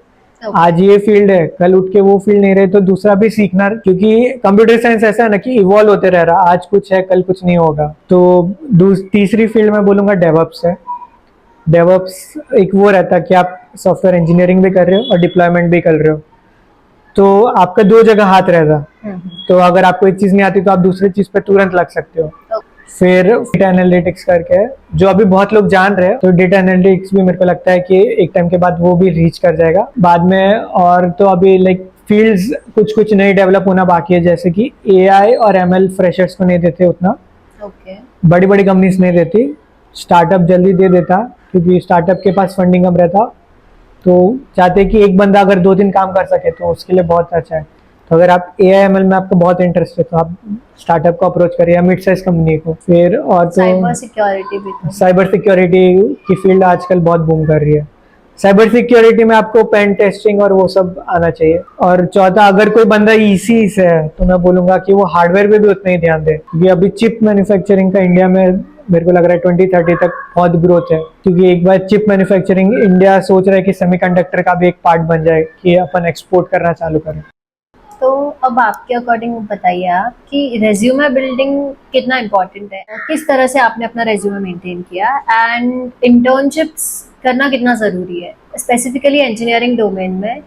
A: आज ये फील्ड है, कल उठ के वो फील्ड नहीं रहे तो दूसरा भी सीखना, क्योंकि कंप्यूटर साइंस ऐसा है ना कि इवॉल्व होते रह रहा, आज कुछ है कल कुछ नहीं होगा। तो तीसरी फील्ड में बोलूंगा डेवऑप्स है। डेवऑप्स एक वो रहता है कि आप सॉफ्टवेयर इंजीनियरिंग भी कर रहे हो और डिप्लॉयमेंट भी कर रहे हो, तो आपका दो जगह हाथ रहता। तो अगर आपको एक चीज नहीं आती तो आप दूसरी चीज पे तुरंत लग सकते हो। फिर डेटा एनालिटिक्स करके है, जो अभी बहुत लोग जान रहे हैं, तो डेटा एनालिटिक्स भी मेरे को लगता है कि एक टाइम के बाद वो भी रीच कर जाएगा बाद में। और तो अभी लाइक फील्ड्स कुछ कुछ नई डेवलप होना बाकी है, जैसे कि एआई और एमएल फ्रेशर्स को नहीं देते उतना,
B: ओके
A: बड़ी बड़ी कंपनीज नहीं देती, स्टार्टअप जल्दी दे देता, क्योंकि स्टार्टअप के पास फंडिंग कम रहता। तो चाहते कि एक बंदा अगर 2 दिन काम कर सके तो उसके लिए बहुत अच्छा है। तो अगर आप एआईएमएल में आपको बहुत इंटरेस्ट है तो आप स्टार्टअप को अप्रोच करिए या मिड साइज कंपनी को। फिर और
B: साइबर
A: तो
B: सिक्योरिटी भी तो
A: साइबर सिक्योरिटी की फील्ड आजकल बहुत बूम कर रही है। साइबर सिक्योरिटी में आपको पेन टेस्टिंग और वो सब आना चाहिए। और चौथा, अगर कोई बंदा ईसी से है तो मैं बोलूंगा कि वो हार्डवेयर पे भी उतना ही ध्यान दे, क्योंकि अभी चिप मैन्युफैक्चरिंग का इंडिया में मेरे को लग रहा है 2030 तक बहुत ग्रोथ है। क्योंकि एक बार चिप मैन्युफैक्चरिंग इंडिया सोच रहा है कि सेमीकंडक्टर का भी एक पार्ट बन जाए कि अपन एक्सपोर्ट करना चालू करें।
B: तो अब आपके अकॉर्डिंग बताइए आप कि रेज्यूमे बिल्डिंग कितना इम्पोर्टेंट है, किस तरह से आपने अपना रेज्यूमे मेंटेन किया, एंड इंटर्नशिप्स करना कितना ज़रूरी है स्पेसिफिकली इंजीनियरिंग डोमेन में।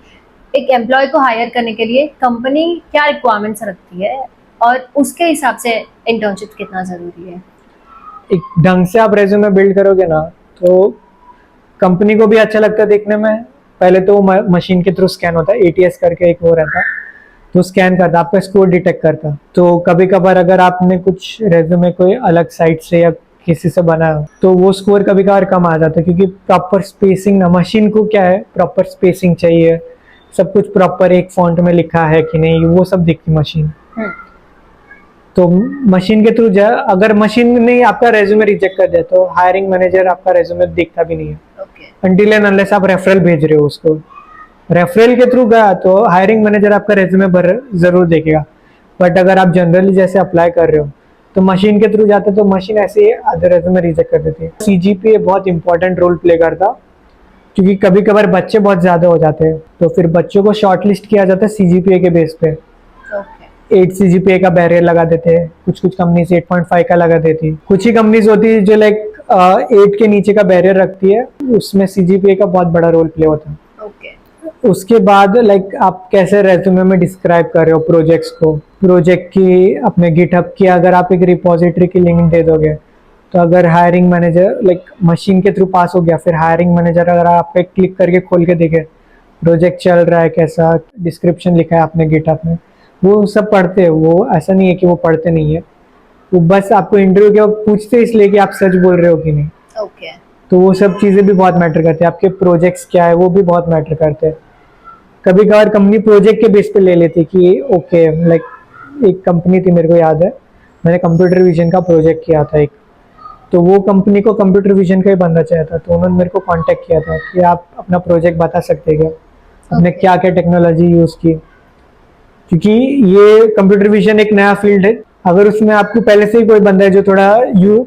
B: एक एम्प्लॉय को हायर करने के लिए कंपनी क्या रिक्वायरमेंट्स रखती है और उसके हिसाब से इंटर्नशिप कितना ज़रूरी है।
A: एक ढंग से आप रेज्यूमे बिल्ड करोगे ना तो कंपनी को भी अच्छा लगता है देखने में। पहले तो मशीन के थ्रू स्कैन होता है, एटीएस करके एक वो रहता, तो स्कैन करता, आपका स्कोर डिटेक्ट करता। तो कभी कभार अगर आपने कुछ रेज्यूमे कोई अलग साइट से या किसी से बनाया तो वो स्कोर कभी कभार कम आ जाता है, क्योंकि प्रॉपर स्पेसिंग ना, मशीन को क्या है प्रॉपर स्पेसिंग चाहिए, सब कुछ प्रॉपर एक फॉन्ट में लिखा है कि नहीं, वो सब दिखती मशीन। तो मशीन के थ्रू अगर मशीन ने आपका रेज्यूमे रिजेक्ट कर दिया तो हायरिंग मैनेजर आपका रेज्यूमे देखता भी नहीं है, अनटिल एंड अनलेस आप रेफरल भेज रहे हो उसको। रेफरल के थ्रू गया तो हायरिंग मैनेजर आपका रेज्यूमे जरूर देखेगा। बट अगर आप जनरली जैसे अप्लाई कर रहे हो तो मशीन के थ्रू जाते तो मशीन ऐसे ही आधे रेज्यूमे रिजेक्ट कर देती है। सीजीपीए बहुत इंपॉर्टेंट रोल प्ले करता, क्योंकि कभी कभार बच्चे बहुत ज्यादा हो जाते हैं तो फिर बच्चों को शॉर्टलिस्ट किया जाता है सीजीपीए के बेस पे। 8 सीजीपीए का बैरियर लगा देते हैं, कुछ कुछ कंपनीज 8.5 का लगा देती, कुछ ही कंपनीज होती है जो लाइक 8 के नीचे का बैरियर रखती है, उसमें सीजीपीए का बहुत बड़ा रोल प्ले होता है। उसके बाद लाइक आप कैसे रेज्यूमे में डिस्क्राइब कर रहे हो प्रोजेक्ट्स को, प्रोजेक्ट की अपने गिटहब की अगर आप एक रिपोजिटरी की लिंक दे दोगे तो अगर हायरिंग मैनेजर लाइक मशीन के थ्रू पास हो गया, फिर हायरिंग मैनेजर अगर आप पे क्लिक करके खोल के देखे प्रोजेक्ट चल रहा है कैसा, डिस्क्रिप्शन लिखा है आपने गिटहब में, वो सब पढ़ते हैं। वो ऐसा नहीं है कि वो पढ़ते नहीं है, वो बस आपको इंटरव्यू के वक्त पूछते इसलिए कि आप सच बोल रहे हो कि नहीं। तो वो सब चीज़ें भी बहुत मैटर करते हैं, आपके प्रोजेक्ट्स क्या है वो भी बहुत मैटर करते हैं। कभी कभार कंपनी प्रोजेक्ट के बेस पे ले लेती कि ओके लाइक एक कंपनी थी मेरे को याद है, मैंने कंप्यूटर विजन का प्रोजेक्ट किया था एक, तो वो कंपनी को कंप्यूटर विजन का ही बंदा चाहिए था, तो उन्होंने मेरे को कांटेक्ट किया था कि आप अपना प्रोजेक्ट बता सकते हैं क्या, आपने क्या क्या टेक्नोलॉजी यूज़ की, क्योंकि ये कंप्यूटर विजन एक नया फील्ड है। अगर उसमें आपको पहले से ही कोई बंदा है जो थोड़ा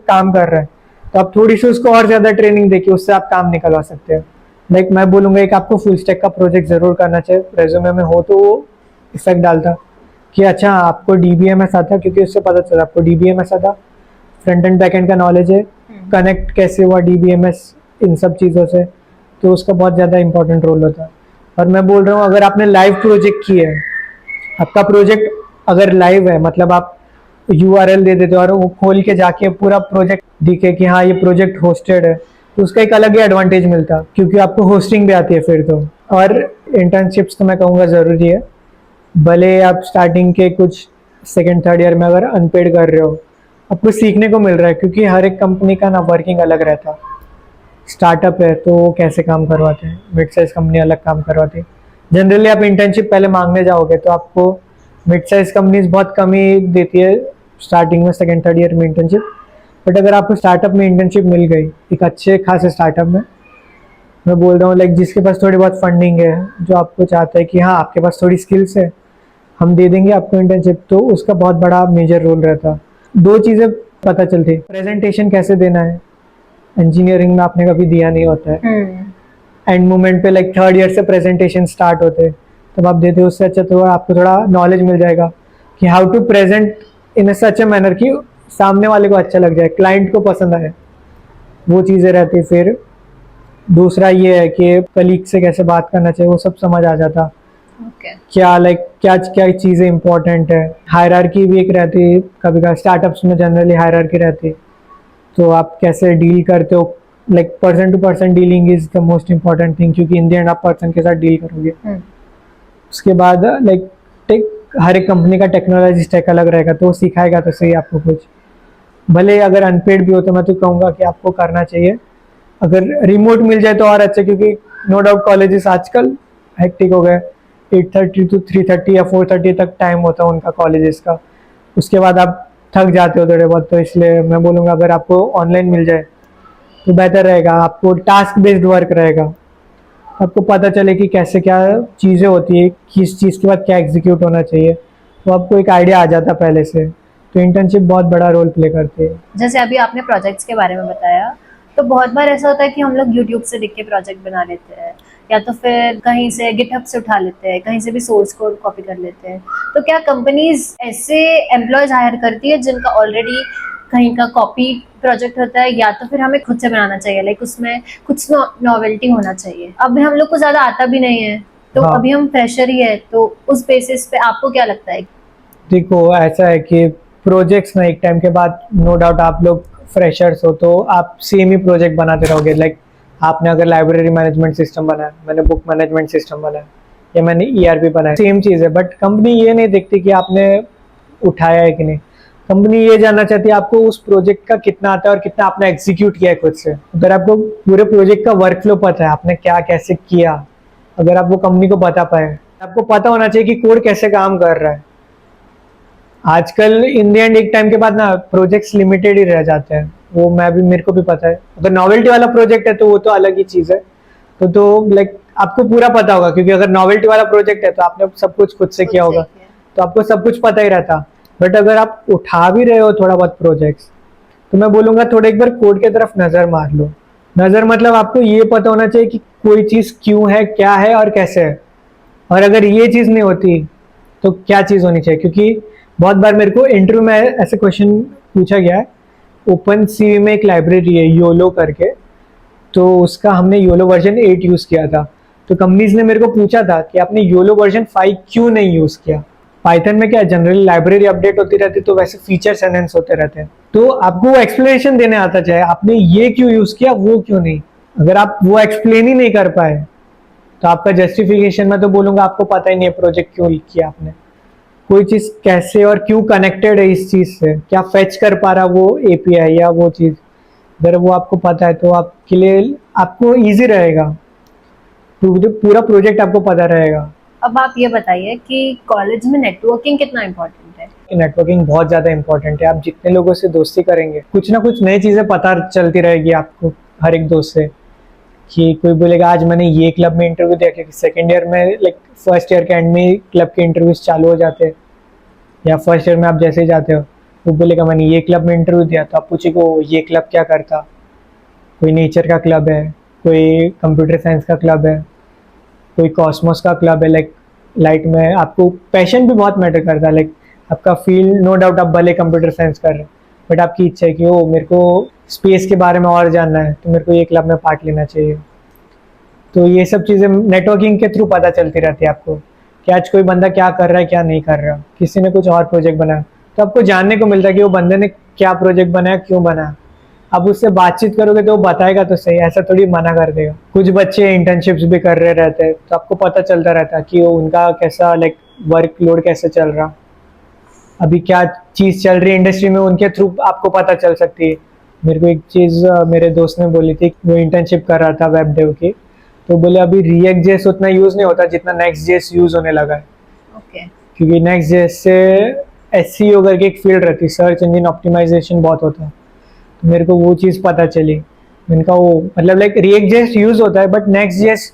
A: काम कर रहा है तो आप थोड़ी सी उसको और ज़्यादा ट्रेनिंग देके उससे आप काम निकलवा सकते हैं। लाइक मैं बोलूँगा एक आपको फुल स्टैक का प्रोजेक्ट जरूर करना चाहिए, रेज्यूमे में हो तो वो इफेक्ट डालता कि अच्छा आपको डीबीएमएस आता, क्योंकि उससे पता चला आपको डीबीएमएस आता, फ्रंट एंड बैक एंड का नॉलेज है, कनेक्ट कैसे हुआ डीबीएमएस इन सब चीज़ों से, तो उसका बहुत ज़्यादा इंपॉर्टेंट रोल होता है। और मैं बोल रहा हूँ अगर आपने लाइव प्रोजेक्ट किया है, आपका प्रोजेक्ट अगर लाइव है, मतलब आप यूआरएल दे देते हो और वो खोल के जाके पूरा प्रोजेक्ट दिखे कि हाँ ये प्रोजेक्ट होस्टेड है, तो उसका एक अलग ही एडवांटेज मिलता, क्योंकि आपको होस्टिंग भी आती है फिर तो। और इंटर्नशिप्स तो मैं कहूँगा ज़रूरी है, भले आप स्टार्टिंग के कुछ सेकेंड थर्ड ईयर में अगर अनपेड कर रहे हो, आपको सीखने को मिल रहा है, क्योंकि हर एक कंपनी का ना वर्किंग अलग रहता है। स्टार्टअप है तो वो कैसे काम करवाते हैं, मिड साइज कंपनी अलग काम करवाती है, जनरली आप इंटर्नशिप पहले मांगने जाओगे तो आपको मिड साइज कंपनीज बहुत कम ही देती है स्टार्टिंग में, सेकेंड थर्ड ईयर में इंटर्नशिप। बट अगर आपको स्टार्टअप में इंटर्नशिप मिल गई, एक अच्छे खासे स्टार्टअप में, मैं बोल रहा हूँ लाइक जिसके पास थोड़ी बहुत फंडिंग है, जो आपको चाहता है कि हाँ आपके पास थोड़ी स्किल्स है, हम दे देंगे आपको इंटर्नशिप, तो उसका बहुत बड़ा मेजर रोल रहता। दो चीज़ें पता चलती, प्रेजेंटेशन कैसे देना है, इंजीनियरिंग में आपने कभी दिया नहीं होता है, एंड मोमेंट पे लाइक थर्ड ईयर से प्रेजेंटेशन स्टार्ट होते हैं, तब आप देते हो। उससे अच्छा तो आपको थोड़ा नॉलेज मिल जाएगा कि how to present in such a manner कि सामने वाले को अच्छा लग जाए, क्लाइंट को पसंद आए, वो चीज़ें रहती। फिर दूसरा ये है कि कलीग से कैसे बात करना चाहिए, वो सब समझ आ जाता।
B: ओके।
A: क्या लाइक क्या क्या चीज़ें इंपॉर्टेंट है, हायरार्की भी एक रहती है, कभी कभी स्टार्टअप्स में जनरली हायरार्की रहती है, तो आप कैसे डील करते हो, like person to person dealing is the most important thing, क्योंकि इन द एंड आप पर्सन के साथ डील करोगे। उसके बाद लाइक टेक, हर एक कंपनी का टेक्नोलॉजी स्टैक अलग रहेगा, तो वो सिखाएगा तो सही आपको कुछ, भले अगर अनपेड भी हो तो मैं तो कहूँगा कि आपको करना चाहिए। अगर रिमोट मिल जाए तो और अच्छा, क्योंकि नो डाउट कॉलेजेस आजकल हेक्टिक हो गए, 8:30 to 3:30 या 4:30 तक टाइम होता है उनका कॉलेजेस का, उसके बाद आप थक जाते हो थोड़े बहुत, तो इसलिए मैं बोलूँगा अगर आपको ऑनलाइन मिल जाए तो बेहतर रहेगा। आपको टास्क बेस्ड वर्क रहेगा, आपको पता चले कि कैसे क्या चीज़ें होती है, किस चीज़ के बाद क्या एग्जीक्यूट होना चाहिए, तो आपको एक आइडिया आ जाता पहले से। तो इंटर्नशिप बहुत बड़ा रोल प्ले करती है।
B: जैसे अभी आपने प्रोजेक्ट्स के बारे में बताया, तो बहुत बार ऐसा होता है कि हम लोग यूट्यूब से देख के प्रोजेक्ट बना लेते हैं, या तो फिर कहीं से गिटहब से उठा लेते हैं, कहीं से भी सोर्स कोड कॉपी कर लेते हैं। तो क्या कंपनीज ऐसे एम्प्लॉयज हायर करती है जिनका ऑलरेडी कहीं का कॉपी प्रोजेक्ट होता है, या तो फिर हमें खुद से बनाना चाहिए, लाइक उसमें कुछ नॉवेल्टी होना चाहिए। अभी हम लोग को ज्यादा आता भी नहीं है, तो
A: हाँ।
B: अभी हम फ्रेशर ही है, तो उस बेसिस पे आपको क्या लगता है?
A: देखो ऐसा है कि प्रोजेक्ट्स ना एक टाइम के बाद, नो डाउट आप लोग फ्रेशर्स हो तो आप सेम ही प्रोजेक्ट बनाते रहोगे। लाइक आपने अगर लाइब्रेरी मैनेजमेंट सिस्टम बनाया, मैंने बुक मैनेजमेंट सिस्टम बनाया, या मैंने ईआरपी बनाया, सेम चीज़ है। बट कंपनी ये नहीं देखती कि आपने उठाया है कि नहीं, कंपनी ये जानना चाहती है आपको उस प्रोजेक्ट का कितना आता है और कितना आपने एग्जीक्यूट किया है खुद से। अगर आपको पूरे प्रोजेक्ट का वर्क फ्लो पता है, आपने क्या कैसे किया, अगर आप वो कंपनी को बता पाए, आपको पता होना चाहिए कि कोड कैसे काम कर रहा है। आजकल इन द एंड एक टाइम के बाद ना प्रोजेक्ट्स लिमिटेड ही रह जाते हैं, वो मैं भी, मेरे को भी पता है। अगर नॉवेल्टी वाला प्रोजेक्ट है तो वो तो अलग ही चीज़ है, तो लाइक आपको पूरा पता होगा, क्योंकि अगर नॉवेल्टी वाला प्रोजेक्ट है तो आपने सब कुछ खुद से किया होगा, तो आपको सब कुछ पता ही रहता। बट अगर आप उठा भी रहे हो थोड़ा बहुत प्रोजेक्ट्स, तो मैं बोलूँगा थोड़ा एक बार कोड की तरफ नज़र मार लो। नज़र मतलब आपको ये पता होना चाहिए कि कोई चीज़ क्यों है, क्या है और कैसे है, और अगर ये चीज़ नहीं होती तो क्या चीज़ होनी चाहिए। क्योंकि बहुत बार मेरे को इंटरव्यू में ऐसे क्वेश्चन पूछा गया है, ओपन सी में एक लाइब्रेरी है योलो करके, तो उसका हमने योलो वर्जन 8 यूज़ किया था, तो कंपनीज ने मेरे को पूछा था कि आपने योलो वर्जन 5 क्यों नहीं यूज़ किया। पाइथन में क्या जनरली लाइब्रेरी अपडेट होती रहती, तो वैसे फीचर्स एनहेंस होते रहते हैं, तो आपको वो एक्सप्लेनेशन देने आता चाहे आपने ये क्यों यूज़ किया, वो क्यों नहीं। अगर आप वो एक्सप्लेन ही नहीं कर पाए तो आपका जस्टिफिकेशन, मैं तो बोलूँगा आपको पता ही नहीं है प्रोजेक्ट क्यों किया आपने, कोई चीज़ कैसे और क्यों कनेक्टेड है इस चीज़ से, क्या फेच कर पा रहा वो एपीआई या वो चीज़, अगर वो आपको पता है तो आपके लिए आपको इजी रहेगा, पूरा प्रोजेक्ट आपको पता रहेगा।
B: अब आप ये बताइए कि कॉलेज में नेटवर्किंग कितना इम्पोर्टेंट है?
A: नेटवर्किंग बहुत ज़्यादा इंपॉर्टेंट है। आप जितने लोगों से दोस्ती करेंगे, कुछ ना कुछ नई चीज़ें पता चलती रहेगी आपको हर एक दोस्त से, कि कोई बोलेगा आज मैंने ये क्लब में इंटरव्यू दिया, क्योंकि सेकेंड ईयर में लाइक फर्स्ट ईयर के एंड में क्लब के इंटरव्यूज चालू हो जाते हैं, या फर्स्ट ईयर में आप जैसे ही जाते हो वो बोलेगा मैंने ये क्लब में इंटरव्यू दिया, तो आप पूछेगा ये क्लब क्या करता, कोई नेचर का क्लब है, कोई कंप्यूटर साइंस का क्लब है, कोई कॉस्मोस का क्लब है। लाइक लाइट में आपको पैशन भी बहुत मैटर करता है, लाइक आपका फील्ड, नो डाउट आप भले कंप्यूटर साइंस कर रहे हैं, बट आपकी इच्छा है कि ओ मेरे को स्पेस के बारे में और जानना है, तो मेरे को ये क्लब में पार्ट लेना चाहिए। तो ये सब चीज़ें नेटवर्किंग के थ्रू पता चलती रहती है आपको, कि आज कोई बंदा क्या कर रहा है क्या नहीं कर रहा, किसी ने कुछ और प्रोजेक्ट बनाया, तो आपको जानने को मिलता है कि वो बंदे ने क्या प्रोजेक्ट बनाया, क्यों बनाया। अब उससे बातचीत करोगे तो वो बताएगा तो सही, ऐसा थोड़ी मना कर देगा। कुछ बच्चे इंटर्नशिप्स भी कर रहे रहते हैं, तो आपको पता चलता रहता है कि वो उनका कैसा लाइक वर्कलोड कैसे चल रहा, अभी क्या चीज़ चल रही है इंडस्ट्री में, उनके थ्रू आपको पता चल सकती है। मेरे को एक चीज़ मेरे दोस्त ने बोली थी, वो इंटर्नशिप कर रहा था वेब डेव की, तो बोले अभी रिएक्ट जेएस उतना यूज नहीं होता जितना नेक्स्ट जेएस यूज होने लगा है,
B: ओके
A: क्योंकि नेक्स्ट जेएस से एससीओ करके एक फील्ड रहती है, सर्च इंजन ऑप्टिमाइजेशन बहुत होता है, तो मेरे को वो चीज़ पता चली। मैंने कहा वो मतलब लाइक रिएक्ट जेएस यूज होता है बट नेक्स्ट जेएस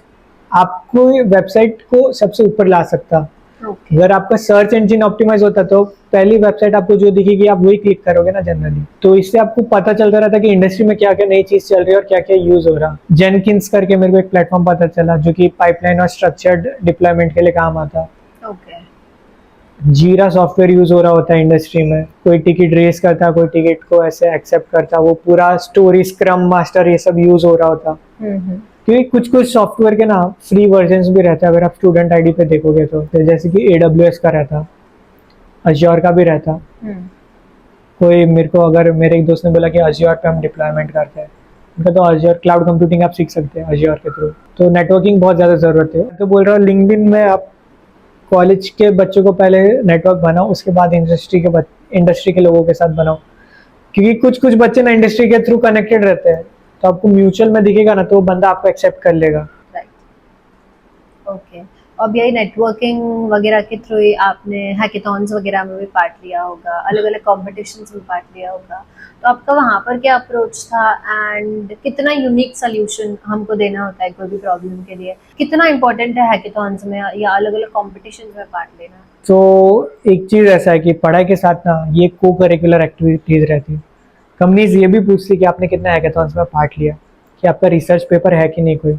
A: आपको वेबसाइट को सबसे ऊपर ला सकता।
B: ओके
A: अगर आपका सर्च इंजन ऑप्टिमाइज होता तो पहली वेबसाइट आपको जो दिखेगी आप वही क्लिक करोगे ना जनरली, तो इससे आपको पता चलता रहता कि इंडस्ट्री में क्या क्या नई चीज चल रही है और क्या क्या यूज हो रहा। जेनकिंस करके मेरे को एक प्लेटफॉर्म पता चला जो कि पाइपलाइन और स्ट्रक्चर्ड डिप्लॉयमेंट के लिए काम आता।
B: ओके
A: जीरा सॉफ्टवेयर यूज हो रहा होता है इंडस्ट्री में, कोई टिकट रेस करता, कोई टिकट को ऐसे एक्सेप्ट करता, वो पूरा स्टोरी स्क्रम मास्टर ये सब यूज हो रहा होता। क्योंकि कुछ कुछ सॉफ्टवेयर के ना फ्री वर्जन्स भी रहते हैं, अगर आप स्टूडेंट आईडी पे देखोगे तो जैसे कि AWS का रहता, अज्योर का भी रहता। कोई मेरे को अगर मेरे एक दोस्त ने बोला कि अज्योर पे हम डिप्लॉयमेंट करते हैं, उनका तो अज्योर क्लाउड कंप्यूटिंग आप सीख सकते हैं अज्योर के थ्रू, तो नेटवर्किंग बहुत ज़्यादा ज़रूरत है। तो बोल रहा हूँ लिंक्डइन में आप कॉलेज के बच्चों को पहले नेटवर्क बनाओ, उसके बाद इंडस्ट्री के लोगों के साथ बनाओ, क्योंकि कुछ कुछ बच्चे ना इंडस्ट्री के थ्रू कनेक्टेड रहते हैं, तो आपको म्यूचुअल में दिखेगा ना तो वो बंदा आपको एक्सेप्ट कर लेगा।
B: Right okay. अब यही नेटवर्किंग वगैरह के थ्रू ही आपने हैकेथॉन्स वगैरह में भी पार्ट लिया होगा, अलग अलग कॉम्पिटिशन्स में पार्ट लिया होगा, तो आपका वहाँ पर क्या अप्रोच था एंड कितना यूनिक सोल्यूशन हमको देना होता है कोई भी प्रॉब्लम के लिए, कितना इम्पोर्टेंट है हैकेथॉन्स में या अलग अलग कॉम्पिटिशन्स में पार्ट लेना?
A: तो एक चीज़ ऐसा है कि पढ़ाई के साथ ना ये को करिकुलर एक्टिविटीज़ रहती है। कंपनीज ये भी पूछती कि आपने कितना हैकेथॉन्स में पार्ट लिया, कि आपका रिसर्च पेपर है कि नहीं। कोई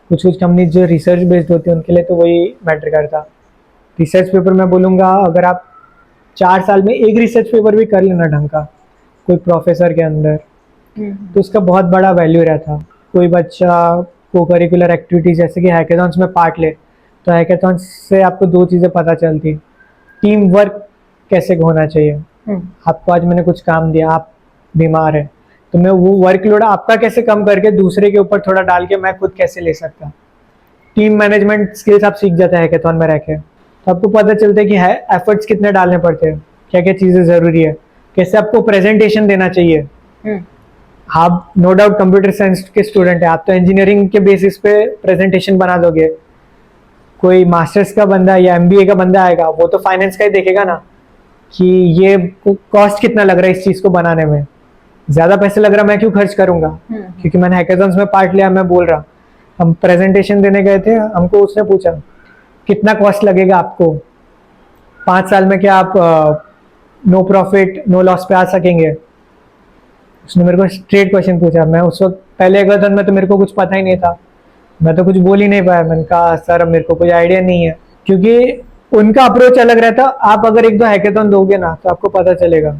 A: कुछ कुछ कंपनीज जो रिसर्च बेस्ड होती है उनके लिए तो वही मैटर करता। रिसर्च पेपर मैं बोलूँगा अगर आप 4 साल में एक रिसर्च पेपर भी कर लेना ढंग का कोई प्रोफेसर के अंदर, तो उसका बहुत बड़ा वैल्यू रहता। कोई बच्चा को करिकुलर एक्टिविटीज जैसे कि हैकेथॉन्स में पार्ट ले, तो हैकेथॉन्स से आपको 2 चीज़ें पता चलती। टीम वर्क कैसे होना चाहिए, आपको आज मैंने कुछ काम दिया, आप बीमार है, तो मैं वो वर्कलोड आपका कैसे कम करके दूसरे के ऊपर थोड़ा डाल के मैं खुद कैसे ले सकता। टीम मैनेजमेंट स्किल्स आप सीख जाते हैं हैकेथॉन में रह के, तो आपको पता चलता है कि है एफर्ट्स कितने डालने पड़ते हैं, क्या क्या चीज़ें ज़रूरी है, कैसे आपको प्रेजेंटेशन देना चाहिए। आप नो डाउट कंप्यूटर साइंस के स्टूडेंट है, आप तो इंजीनियरिंग के बेसिस पे प्रेजेंटेशन बना दोगे। कोई मास्टर्स का बंदा या MBA का बंदा आएगा, वो तो फाइनेंस का ही देखेगा ना कि ये कॉस्ट कितना लग रहा है इस चीज़ को बनाने में, ज़्यादा पैसे लग रहा मैं क्यों खर्च करूंगा, क्योंकि मैंने हैकेथॉन्स में पार्ट लिया। मैं बोल रहा हम प्रेजेंटेशन देने गए थे, हमको उसने पूछा कितना कॉस्ट लगेगा आपको, 5 साल में क्या आप नो प्रॉफिट नो लॉस पे आ सकेंगे। उसने मेरे को स्ट्रेट क्वेश्चन पूछा। मैं उस वक्त पहले हैकेथॉन में तो मेरे को कुछ पता ही नहीं था, मैं तो कुछ बोल ही नहीं पाया। मैंने कहा सर मेरे को कोई आइडिया नहीं है, क्योंकि उनका अप्रोच अलग रहता। आप अगर 1-2 हैकेथॉन दोगे ना तो आपको पता चलेगा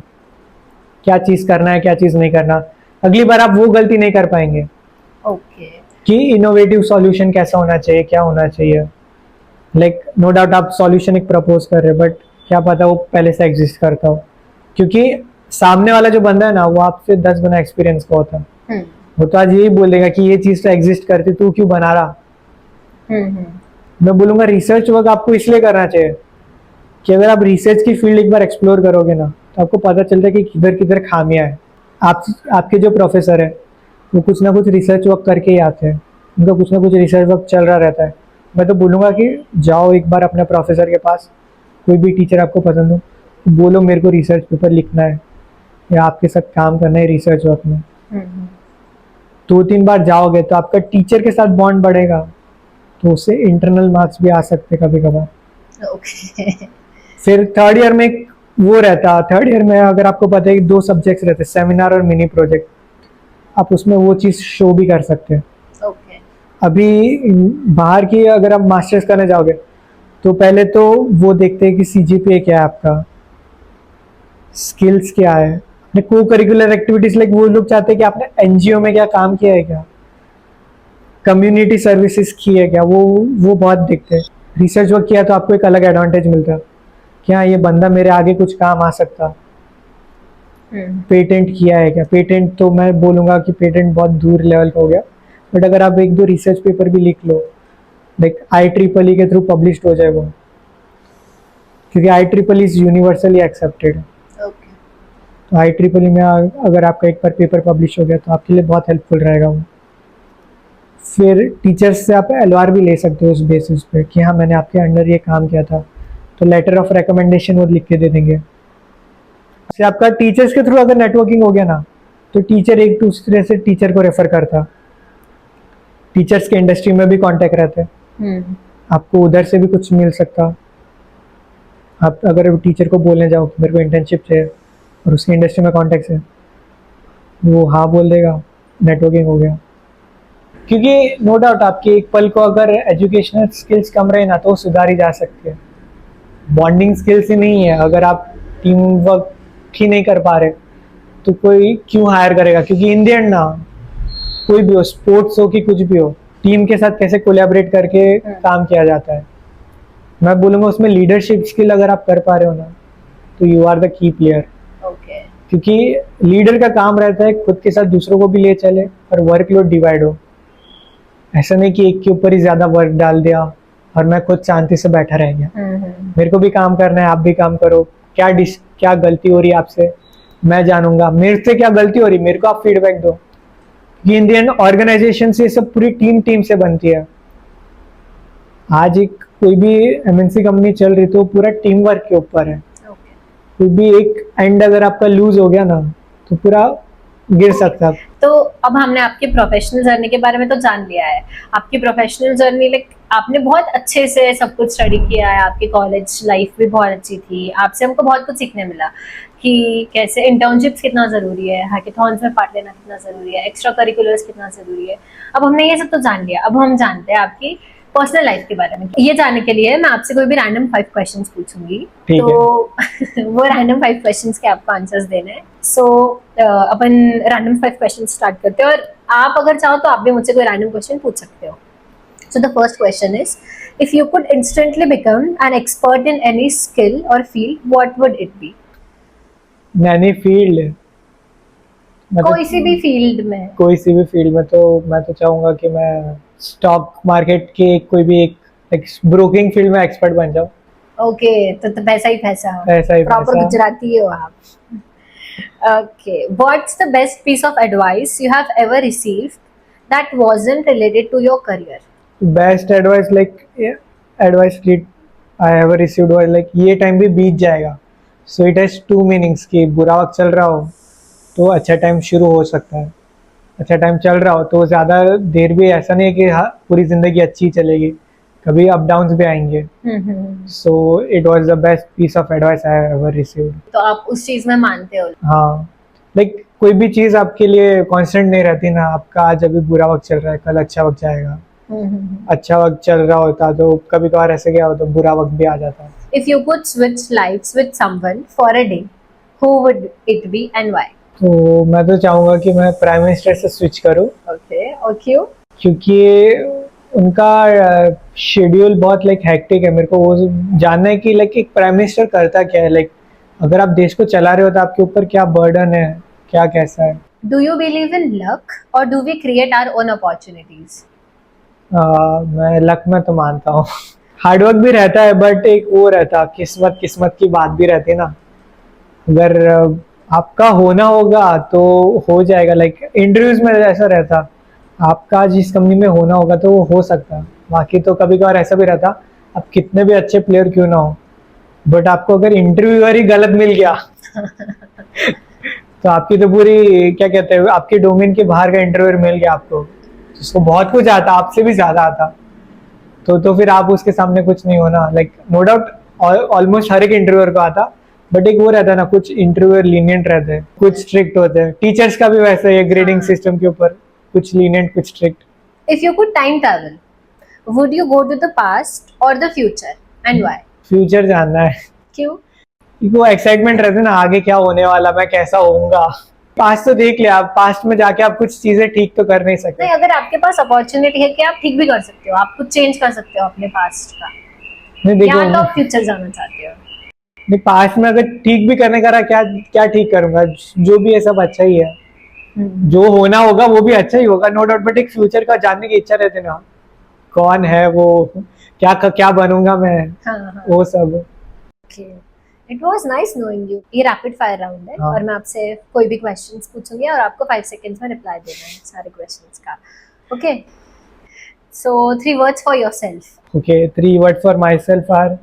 A: क्या चीज़ करना है क्या चीज़ नहीं करना, अगली बार आप वो गलती नहीं कर पाएंगे।
B: ओके
A: कि इनोवेटिव सॉल्यूशन कैसा होना चाहिए, क्या होना चाहिए। लाइक नो डाउट आप सॉल्यूशन एक प्रपोज कर रहे, बट क्या पता वो पहले से एग्जिस्ट करता हो, क्योंकि सामने वाला जो बंदा है ना वो आपसे 10 गुना एक्सपीरियंस का होता है। वो तो आज यही बोल देगा कि ये चीज़ तो एग्जिस्ट करती, तू क्यों बना रहा। मैं बोलूँगा रिसर्च वर्क आपको इसलिए करना चाहिए कि अगर आप रिसर्च की फील्ड एक बार एक्सप्लोर करोगे ना तो आपको पता चलता है कि किधर किधर खामियां है। आपके जो प्रोफेसर है वो कुछ ना कुछ रिसर्च वर्क करके ही आते हैं, उनका कुछ ना कुछ रिसर्च वर्क चल रहा रहता है। मैं तो बोलूँगा कि जाओ एक बार अपने प्रोफेसर के पास, कोई भी टीचर आपको पसंद हो, तो बोलो मेरे को रिसर्च पेपर लिखना है या आपके साथ काम करना है रिसर्च वर्क में। 2-3 बार जाओगे तो आपका टीचर के साथ बॉन्ड बढ़ेगा, तो उससे इंटरनल मार्क्स भी आ सकते कभी कभार।
B: ओके
A: फिर 3rd ईयर में वो रहता, 3rd ईयर में अगर आपको पता है कि 2 सब्जेक्ट्स रहते, सेमिनार और मिनी प्रोजेक्ट, आप उसमें वो चीज़ शो भी कर सकते हैं।
B: ओके
A: अभी बाहर की अगर आप मास्टर्स करने जाओगे तो पहले तो वो देखते हैं कि CGPA क्या है आपका, स्किल्स क्या है, अपने को करिकुलर एक्टिविटीज। लाइक वो लोग चाहते हैं कि आपने NGO में क्या काम किया है, क्या कम्युनिटी सर्विसेज की है क्या, वो बहुत देखते हैं। रिसर्च वर्क किया तो आपको एक अलग एडवांटेज मिलता है कि हाँ ये बंदा मेरे आगे कुछ काम आ सकता। पेटेंट किया है क्या, पेटेंट तो मैं बोलूँगा कि पेटेंट बहुत दूर लेवल का हो गया, बट अगर आप 1-2 रिसर्च पेपर भी लिख लो, लाइक IEEE के थ्रू पब्लिश्ड हो जाए वो, क्योंकि IEEE इज यूनिवर्सली एक्सेप्टेड है। तो IEEE में अगर आपका एक बार पेपर पब्लिश हो गया तो आपके लिए बहुत हेल्पफुल रहेगा वो। फिर टीचर्स से आप एलआर भी ले सकते हो उस बेसिस पे कि हाँ मैंने आपके अंडर ये काम किया था, तो लेटर ऑफ रिकमेंडेशन वो लिख के दे देंगे। से आपका टीचर्स के थ्रू अगर नेटवर्किंग हो गया ना, तो टीचर एक दूसरे से टीचर को रेफर करता, टीचर्स के इंडस्ट्री में भी कांटेक्ट रहते हैं, आपको उधर से भी कुछ मिल सकता। आप अगर टीचर को बोलने जाओ कि मेरे को इंटर्नशिप चाहिए और उसकी इंडस्ट्री में कॉन्टेक्ट है, वो हाँ बोल देगा, नेटवर्किंग हो गया। क्योंकि नो डाउट आपकी एक पल को अगर एजुकेशनल स्किल्स कम रहे ना तो वो सुधारी जा सकती है, बॉन्डिंग स्किल्स ही नहीं है, अगर आप टीम वर्क ही नहीं कर पा रहे तो कोई क्यों हायर करेगा। क्योंकि इन द एंड ना कोई भी हो, स्पोर्ट्स हो कि कुछ भी हो, टीम के साथ कैसे कोलैबोरेट करके काम किया जाता है। मैं बोलूँगा उसमें लीडरशिप स्किल अगर आप कर पा रहे हो ना तो you are the key player.
B: Okay.
A: क्योंकि लीडर का काम रहता है खुद के साथ दूसरों को भी ले चले और वर्कलोड डिवाइड हो। ऐसा नहीं कि एक के ऊपर ही ज्यादा वर्क डाल दिया और मैं खुद शांति से बैठा रह गया। मेरे को भी काम करना है, आप भी काम करो। क्या गलती हो रही है आपसे मैं जानूंगा, मेरे से क्या गलती हो रही मेरे को आप फीडबैक दो। ये इंडियन ऑर्गेनाइजेशन से सब पूरी टीम से बनती है। आज एक कोई भी एमएनसी कंपनी चल रही तो पूरा टीम वर्क के ऊपर है। कोई भी एक एंड अगर आपका लूज हो गया ना तो पूरा गिर सकता है।
B: तो अब हमने आपकी प्रोफेशनल जर्नी के बारे में तो जान लिया है। आपकी प्रोफेशनल जर्नी लाइक आपने बहुत अच्छे से सब कुछ स्टडी किया है, आपकी कॉलेज लाइफ भी बहुत अच्छी थी, आपसे हमको बहुत कुछ सीखने मिला कि कैसे इंटर्नशिप्स कितना ज़रूरी है, हैकेथॉन्स में पार्ट लेना कितना ज़रूरी है, एक्स्ट्रा करिकुलर्स कितना ज़रूरी है। अब हमने ये सब तो जान लिया, अब हम जानते हैं आपकी पर्सनल लाइफ के बारे में। ये जानने के लिए मैं आपसे कोई भी रैंडम 5 क्वेश्चंस पूछूंगी, तो वो रैंडम 5 क्वेश्चंस के आपको आंसर्स देने हैं। सो अपन रैंडम 5 क्वेश्चंस स्टार्ट करते हैं और आप अगर चाहो तो आप भी मुझसे कोई रैंडम क्वेश्चन पूछ सकते हो। So the first question is, if you could instantly become an expert in any skill और field, what would it be?
A: Any field,
B: कोई सी भी फील्ड में?
A: कोई सी भी फील्ड में। तो मैं तो चाहूंगा कि मैं स्टॉक मार्केट के कोई भी एक ब्रोकिंग फील्ड में एक्सपर्ट बन जाऊं।
B: ओके, तो पैसा ही पैसा,
A: पैसा ही
B: प्रॉपर
A: पैसा।
B: गुजराती हो आप। Okay, what's the best piece of advice you have ever received that wasn't related to your career?
A: Best advice I have received was like ये टाइम भी बीत जाएगा। सो इट हैज 2 मीनिंग्स कि बुरा वक्त चल रहा हो तो अच्छा टाइम शुरू हो सकता है, अच्छा टाइम चल रहा हो तो ज़्यादा देर भी ऐसा नहीं है कि हाँ पूरी ज़िंदगी अच्छी चलेगी, कभी अप डाउन्स भी आएंगे। So it was the best piece of advice I have ever received.
B: तो आप उस चीज में मानते हो?
A: हाँ, लाइक कोई भी चीज़ आपके लिए कांस्टेंट नहीं रहती ना। आपका आज अभी बुरा वक्त चल रहा है, कल अच्छा वक्त जाएगा। अच्छा वक्त चल रहा होता तो कभी कभार ऐसे क्या होता बुरा वक्त भी आ जाता है।
B: If you could switch lives with someone for a day, who would it be and why?
A: तो मैं तो चाहूँगा कि मैं प्राइम मिनिस्टर से स्विच करूँ।
B: Okay, और क्यों?
A: क्योंकि उनका शेड्यूल बहुत लाइक हेक्टिक है। मेरे को वो जानना है कि लाइक एक प्राइम मिनिस्टर करता क्या है। लाइक अगर आप देश को चला रहे हो तो आपके ऊपर क्या बर्डन है, क्या कैसा है।
B: Do you believe in luck or do we create our own opportunities?
A: मैं लक में तो मानता हूँ। हार्डवर्क भी रहता है बट एक वो रहता किस्मत की बात भी रहती है ना। अगर आपका होना होगा तो हो जाएगा। लाइक इंटरव्यूज में ऐसा रहता, आपका जिस कंपनी में होना होगा तो वो हो सकता। बाकी तो कभी कभार ऐसा भी रहता, आप कितने भी अच्छे प्लेयर क्यों ना हो बट आपको अगर इंटरव्यूअर ही गलत मिल गया तो आपकी तो पूरी क्या कहते हैं आपके डोमेन के बाहर का इंटरव्यूअर मिल गया आपको, जिसको बहुत कुछ आता, आपसे भी ज्यादा आता, तो फिर आप उसके सामने कुछ नहीं होना। लाइक नो डाउट ऑलमोस्ट हर एक इंटरव्यूअर को आता, बट एक वो रहता है ना, कुछ इंटरव्यूअर लीनियंट रहते हैं, कुछ स्ट्रिक्ट होते हैं। टीचर्स का भी वैसे है, ग्रेडिंग सिस्टम के ऊपर कुछ लीनियंट कुछ strict.
B: If you could time travel, would you go to the past or the future and why?
A: Future जानना है,
B: क्यों?
A: वो एक्साइटमेंट रहते है ना आगे क्या होने वाला, मैं कैसा होऊंगा। पास्ट तो देख लिया, आप पास्ट में जाके आप कुछ चीजें ठीक तो कर नहीं सकते।
B: नहीं, अगर आपके पास अपॉर्चुनिटी है कि आप ठीक भी कर सकते हो, आप कुछ चेंज कर सकते हो अपने पास्ट का,
A: नहीं देखो,
B: या तो आप फ्यूचर जाना चाहते हो?
A: नहीं पास्ट में अगर ठीक भी करने का रहा, क्या ठीक करूंगा, जो भी है सब अच्छा ही है। जो होना होगा वो भी अच्छा ही होगा नो डाउट, बट एक फ्यूचर का जानने की इच्छा रहती ना, कौन है वो, क्या बनूंगा मैं।
B: हाँ।
A: वो सब।
B: It was nice knowing you. ये रैपिड फायर राउंड है और मैं आपसे कोई भी क्वेश्चंस पूछूंगी और आपको 5 सेकंड्स में रिप्लाई देना है सारे क्वेश्चंस का। Okay, So 3 words for yourself.
A: Okay 3 word for myself are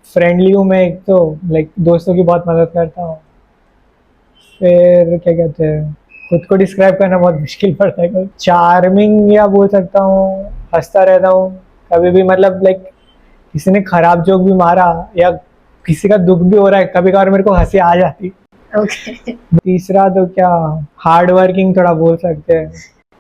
A: friendly हूँ मैं, एक तो लाइक दोस्तों की बहुत मदद करता हूँ। फिर क्या कहते हैं, खुद को डिस्क्राइब करना बहुत मुश्किल पड़ता है। चार्मिंग या बोल सकता हूँ, हंसता रहता हूँ कभी भी, मतलब लाइक किसी ने खराब जोक भी मारा या किसी का दुख भी हो रहा है, कभी कभार मेरे को हंसी आ जाती।
B: Okay.
A: तीसरा तो क्या, हार्ड वर्किंग थोड़ा बोल सकते हैं।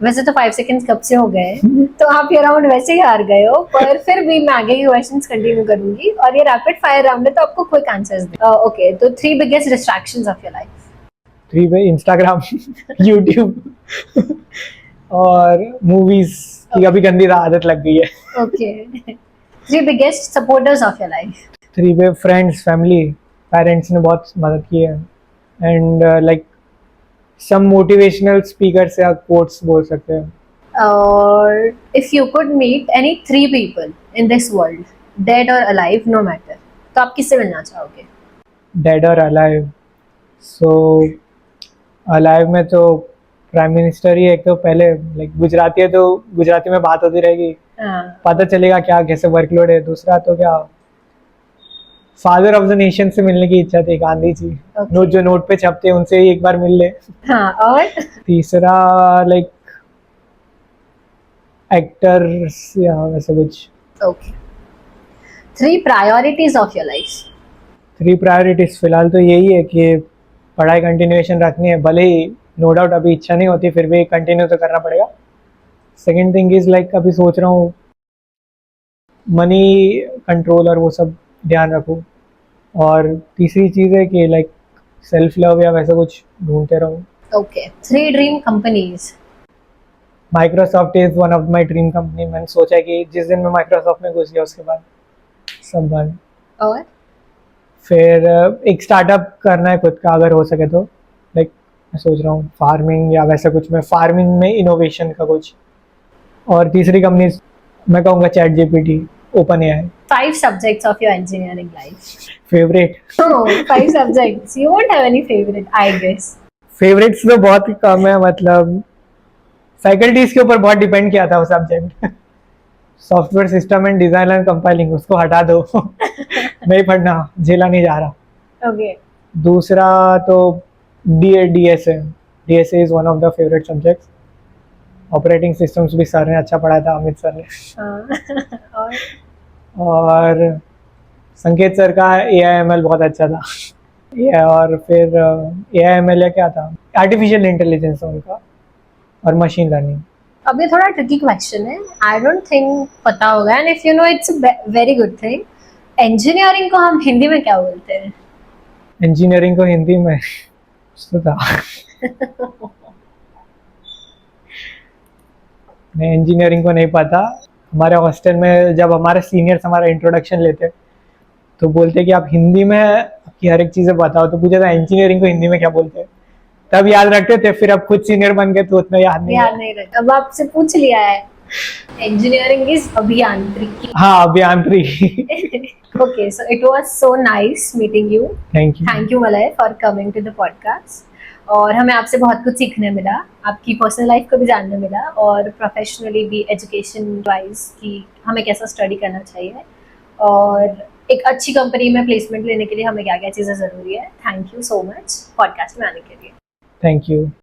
B: वैसे तो 5 सेकंड्स कब से हो गए तो आप ये राउंड वैसे ही हार गए हो, पर फिर भी मैं आगे के क्वेश्चंस कंटिन्यू करूंगी और ये रैपिड फायर राउंड है तो आपको क्विक आंसर्स दे। ओके, तो 3 biggest distractions of your life.
A: 3 पे इंस्टाग्राम, यूट्यूब और मूवीज की अभी गंदी आदत लग गई है।
B: Okay, 3 biggest supporters of your life.
A: 3 पे फ्रेंड्स, फैमिली, पेरेंट्स ने बहुत मदद की है। And like some motivational speakers या कोट्स बोल सकते हैं।
B: और if you could meet any 3 people in this world, dead और अलाइव, नो मैटर, तो आप किससे मिलना चाहोगे?
A: डेड और अलाइव, सो अलाइव में तो प्राइम मिनिस्टर ही एक, तो पहले लाइक गुजराती है तो गुजराती में बात होती रहेगी,
B: हाँ,
A: पता चलेगा क्या कैसे वर्कलोड है। दूसरा तो क्या, फादर ऑफ द नेशन से मिलने की इच्छा थी, गांधी जी।
B: Okay.
A: नोट जो नोट पे छपते हैं उनसे ही एक बार मिल ले।
B: हाँ, और
A: तीसरा लाइक एक्टर्स या वैसे कुछ।
B: Okay, 3 priorities of your life.
A: 3 priorities फिलहाल तो यही है कि पढ़ाई कंटिन्यूएशन रखनी है, भले ही नो डाउट अभी इच्छा नहीं होती, फिर भी कंटिन्यू तो करना पड़ेगा। सेकेंड थिंग इज लाइक अभी सोच रहा हूँ मनी कंट्रोल और वो सब ध्यान रखूँ। और तीसरी चीज़ है कि लाइक सेल्फ लव या वैसा कुछ ढूंढते रहूँ।
B: Okay, 3 dream companies.
A: Microsoft is one of my dream company. मैंने सोचा कि जिस दिन मैं माइक्रोसॉफ्ट में घुस गया उसके बाद सब बंद।
B: और
A: फिर एक स्टार्टअप करना है खुद का अगर हो सके तो, लाइक मैं सोच रहा हूँ फार्मिंग या वैसा कुछ में, फार्मिंग में इनोवेशन का कुछ। और तीसरी कंपनी मैं कहूँगा chat GPT, open AI.
B: 5 subjects of your engineering life.
A: Favourite,
B: Oh, 5 subjects. You won't have any favorite, I guess.
A: Favourites तो बहुत कम है, मतलब फैकल्टीज के ऊपर बहुत डिपेंड किया था वो subject. Software system and design and compiling, उसको हटा दो। नहीं पढ़ना, झेला नहीं जा रहा।
B: Okay.
A: दूसरा तो DSA, DSA is one of the favourite subjects. Operating systems भी सर ने अच्छा पढ़ाया था, अमित सर ने।
B: और
A: और संकेत सर का एआईएमएल बहुत अच्छा था। और फिर एआईएमएल या क्या था, आर्टिफिशियल इंटेलिजेंस उनका, और मशीन लर्निंग।
B: अब ये थोड़ा ट्रिकी क्वेश्चन है, आई डोंट थिंक पता होगा, and if you know it's very good thing. Engineering को हम हिंदी में क्या बोलते हैं?
A: इंजीनियरिंग को हिंदी में कुछ तो था। मैं इंजीनियरिंग को नहीं पता। हमारे हॉस्टल में जब हमारे सीनियर्स हमारा इंट्रोडक्शन लेते तो बोलते कि आप हिंदी में आपकी हर एक चीज़ें बताओ, तो पूछा था इंजीनियरिंग को हिंदी में क्या बोलते हैं, तब याद रखते थे। फिर अब खुद सीनियर बन गए तो उतना याद नहीं है।
B: नहीं रहता, अब आपसे पूछ लिया है। इंजीनियरिंग इज अभियांत्रिकी।
A: हाँ, अभियांत्रिकी।
B: Okay, so it was so nice meeting you.
A: Thank you.
B: Thank you Malay for coming to the podcast. और हमें आपसे बहुत कुछ सीखने मिला, आपकी पर्सनल लाइफ को भी जानने मिला, और प्रोफेशनली भी एजुकेशन वाइज कि हमें कैसा स्टडी करना चाहिए, और एक अच्छी कंपनी में प्लेसमेंट लेने के लिए हमें क्या क्या चीज़ें ज़रूरी है। Thank you so much podcast में आने के लिए।
A: Thank you.